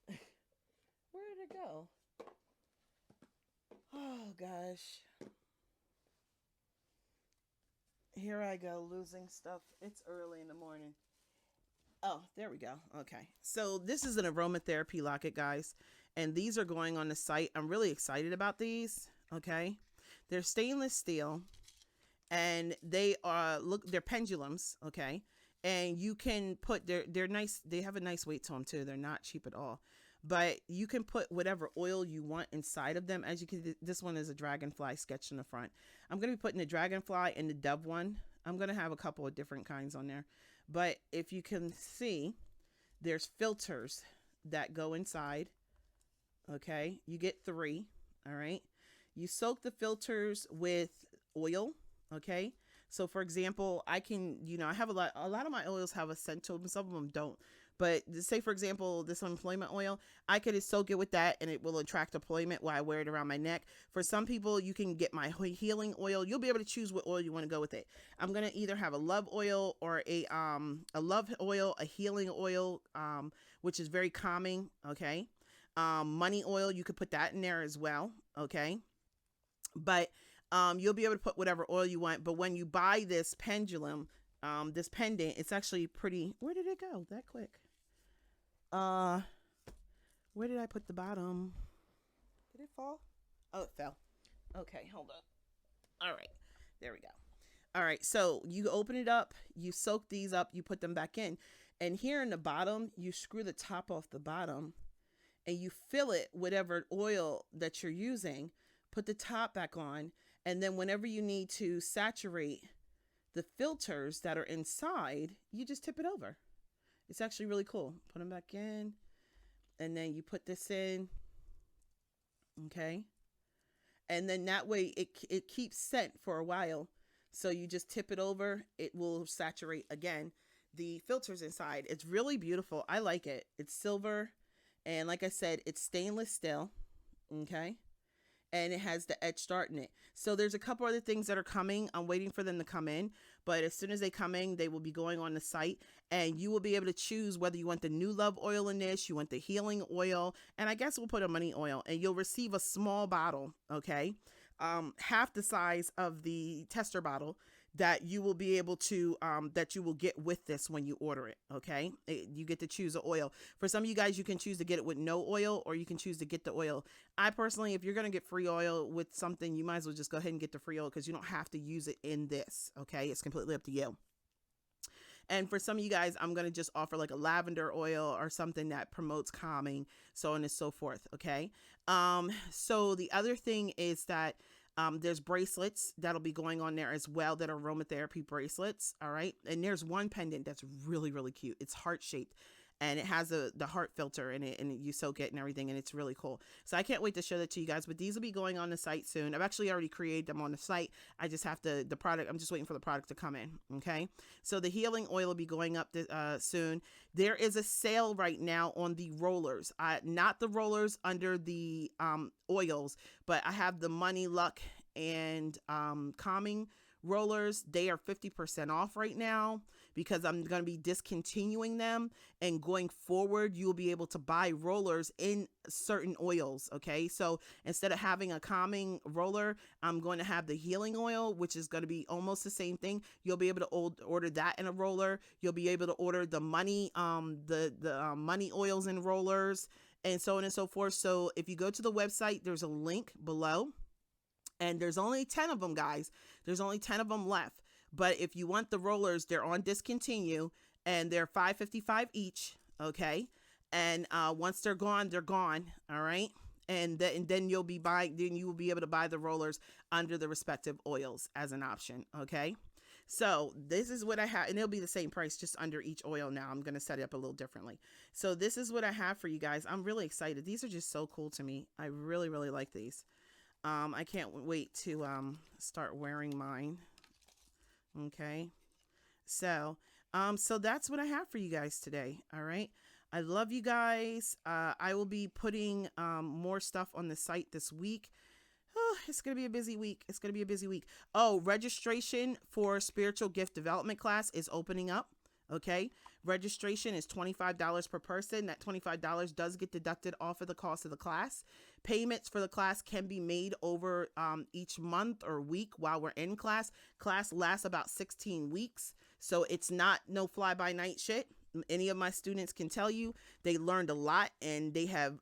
where did it go? Oh gosh. Here I go, losing stuff. It's early in the morning. Oh, there we go. Okay. So this is an aromatherapy locket, guys. And these are going on the site. I'm really excited about these. Okay. They're stainless steel. And they are, they're pendulums, okay? And you can put, they're nice, they have a nice weight to them too. They're not cheap at all. But you can put whatever oil you want inside of them. As you can, this one is a dragonfly sketch in the front. I'm going to be putting the dragonfly and the dove one. I'm going to have a couple of different kinds on there. But if you can see, there's filters that go inside, okay? You get 3, all right? You soak the filters with oil. Okay. So for example, I can, I have a lot of my oils have a scent to them. Some of them don't, but say for example, this employment oil, I could soak it with that and it will attract employment while I wear it around my neck. For some people, you can get my healing oil. You'll be able to choose what oil you want to go with it. I'm going to either have a love oil or a love oil, a healing oil, which is very calming. Okay. Money oil, you could put that in there as well. Okay. But you'll be able to put whatever oil you want. But when you buy this pendulum, this pendant, it's actually pretty. Where did it go that quick? Where did I put the bottom? Did it fall? Oh, it fell. Okay, hold on. All right, there we go. All right, so you open it up, you soak these up, you put them back in, and here in the bottom, you screw the top off the bottom, and you fill it whatever oil that you're using. Put the top back on, and then whenever you need to saturate the filters that are inside, you just tip it over. It's actually really cool. Put them back in, and then you put this in. Okay, and then that way it keeps scent for a while. So you just tip it over, it will saturate again the filters inside. It's really beautiful. I like it. It's silver, and like I said, it's stainless steel. Okay, and it has the edge start in it. So there's a couple other things that are coming. I'm waiting for them to come in, but as soon as they come in, they will be going on the site, and you will be able to choose whether you want the new love oil in this, you want the healing oil, and I guess we'll put a money oil, and you'll receive a small bottle. Okay, half the size of the tester bottle that you will be able to that you will get with this when you order it. Okay, you get to choose the oil. For some of you guys, you can choose to get it with no oil, or you can choose to get the oil. I personally, if you're going to get free oil with something, you might as well just go ahead and get the free oil, because you don't have to use it in this. Okay, it's completely up to you. And for some of you guys, I'm going to just offer like a lavender oil or something that promotes calming, so on and so forth. Okay. So the other thing is that there's bracelets that'll be going on there as well, that are aromatherapy bracelets. All right. And there's one pendant that's really, really cute. It's heart shaped, and it has the heart filter in it, and you soak it and everything, and it's really cool. So I can't wait to show that to you guys, but these will be going on the site soon. I've actually already created them on the site. I just have the product. I'm just waiting for the product to come in. Okay. So the healing oil will be going up soon. There is a sale right now on the rollers, not the rollers under the oils, but I have the money, luck, and calming rollers. They are 50% off right now, because I'm going to be discontinuing them, and going forward you'll be able to buy rollers in certain oils. Okay, so instead of having a calming roller, I'm going to have the healing oil, which is going to be almost the same thing. You'll be able to order that in a roller. You'll be able to order the money money oils in rollers, and so on and so forth. So if you go to the website, there's a link below, and there's only 10 of them, guys. There's only 10 of them left. But if you want the rollers, they're on discontinue, and they're $5.55 each. Okay, and once they're gone, they're gone. All right, and then you will be able to buy the rollers under the respective oils as an option. Okay, so this is what I have, and it'll be the same price, just under each oil. Now I'm going to set it up a little differently. So this is what I have for you guys. I'm really excited. These are just so cool to me. I really, really like these. I can't wait to start wearing mine. Okay, so that's what I have for you guys today. All right, I love you guys. I will be putting more stuff on the site this week. Oh, it's gonna be a busy week. It's gonna be a busy week. Oh, registration for spiritual gift development class is opening up. Okay, registration is $25 per person. That $25 does get deducted off of the cost of the class. Payments for the class can be made over each month or week while we're in class. Class lasts about 16 weeks, so it's not no fly-by-night shit. Any of my students can tell you they learned a lot, and they have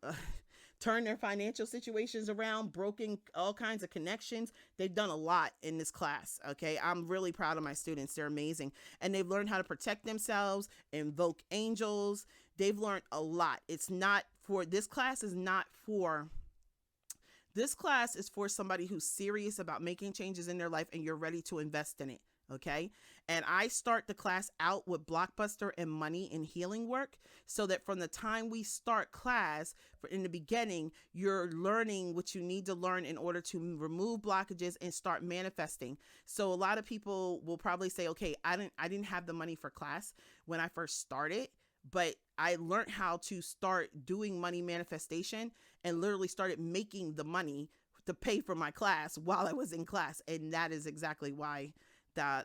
turned their financial situations around, broken all kinds of connections. They've done a lot in this class. Okay, I'm really proud of my students. They're amazing, and they've learned how to protect themselves, invoke angels. They've learned a lot. It's not for this class is not for this class is for somebody who's serious about making changes in their life, and you're ready to invest in it. Okay, and I start the class out with blockbuster and money and healing work, so that from the time we start class, in the beginning, you're learning what you need to learn in order to remove blockages and start manifesting. So a lot of people will probably say, okay, I didn't have the money for class when I first started, but I learned how to start doing money manifestation, and literally started making the money to pay for my class while I was in class. And that is exactly why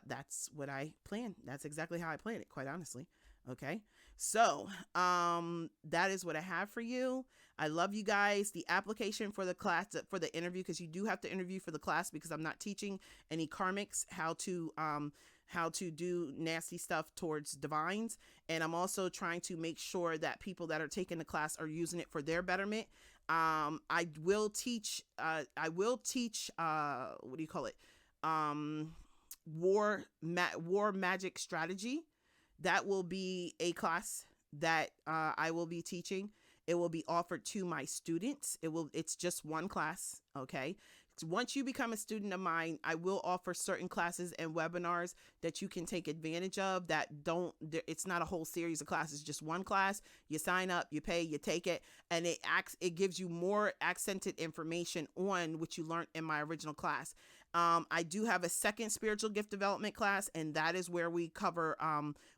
that's what I plan. That's exactly how I plan it, quite honestly. Okay. So, that is what I have for you. I love you guys. The application for the class, for the interview, because you do have to interview for the class, because I'm not teaching any karmics how to do nasty stuff towards divines. And I'm also trying to make sure that people that are taking the class are using it for their betterment. I will teach, what do you call it? War magic strategy. That will be a class that I will be teaching. It will be offered to my students. It's just one class. Okay. Once you become a student of mine, I will offer certain classes and webinars that you can take advantage of. It's not a whole series of classes, just one class. You sign up, you pay, you take it, and it gives you more accented information on what you learned in my original class. I do have a second spiritual gift development class, and that is where we cover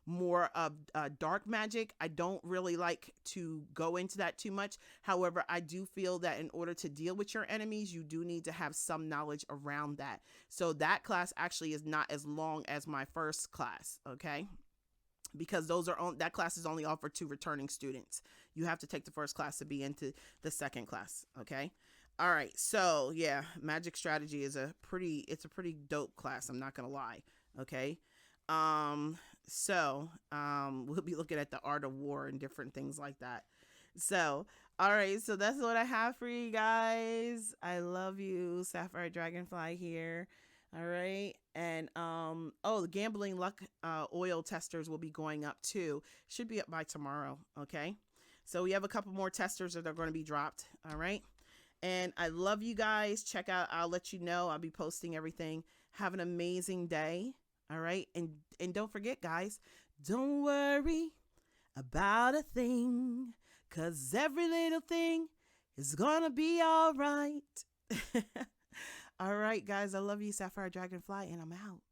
more of dark magic. I don't really like to go into that too much. However, I do feel that in order to deal with your enemies, you do need to have some knowledge around that. So that class actually is not as long as my first class, okay? Because that class is only offered to returning students. You have to take the first class to be into the second class, okay? All right, so yeah, magic strategy is a pretty dope class. I'm not gonna lie. Okay, we'll be looking at the art of war and different things like that. So, all right, so that's what I have for you guys. I love you, Sapphire Dragonfly here. All right, and the gambling luck oil testers will be going up too. Should be up by tomorrow. Okay, so we have a couple more testers that are going to be dropped. All right. And I love you guys. Check out, I'll let you know. I'll be posting everything. Have an amazing day. All right. And don't forget, guys, don't worry about a thing, 'cause every little thing is gonna be all right. All right, guys. I love you, Sapphire Dragonfly, and I'm out.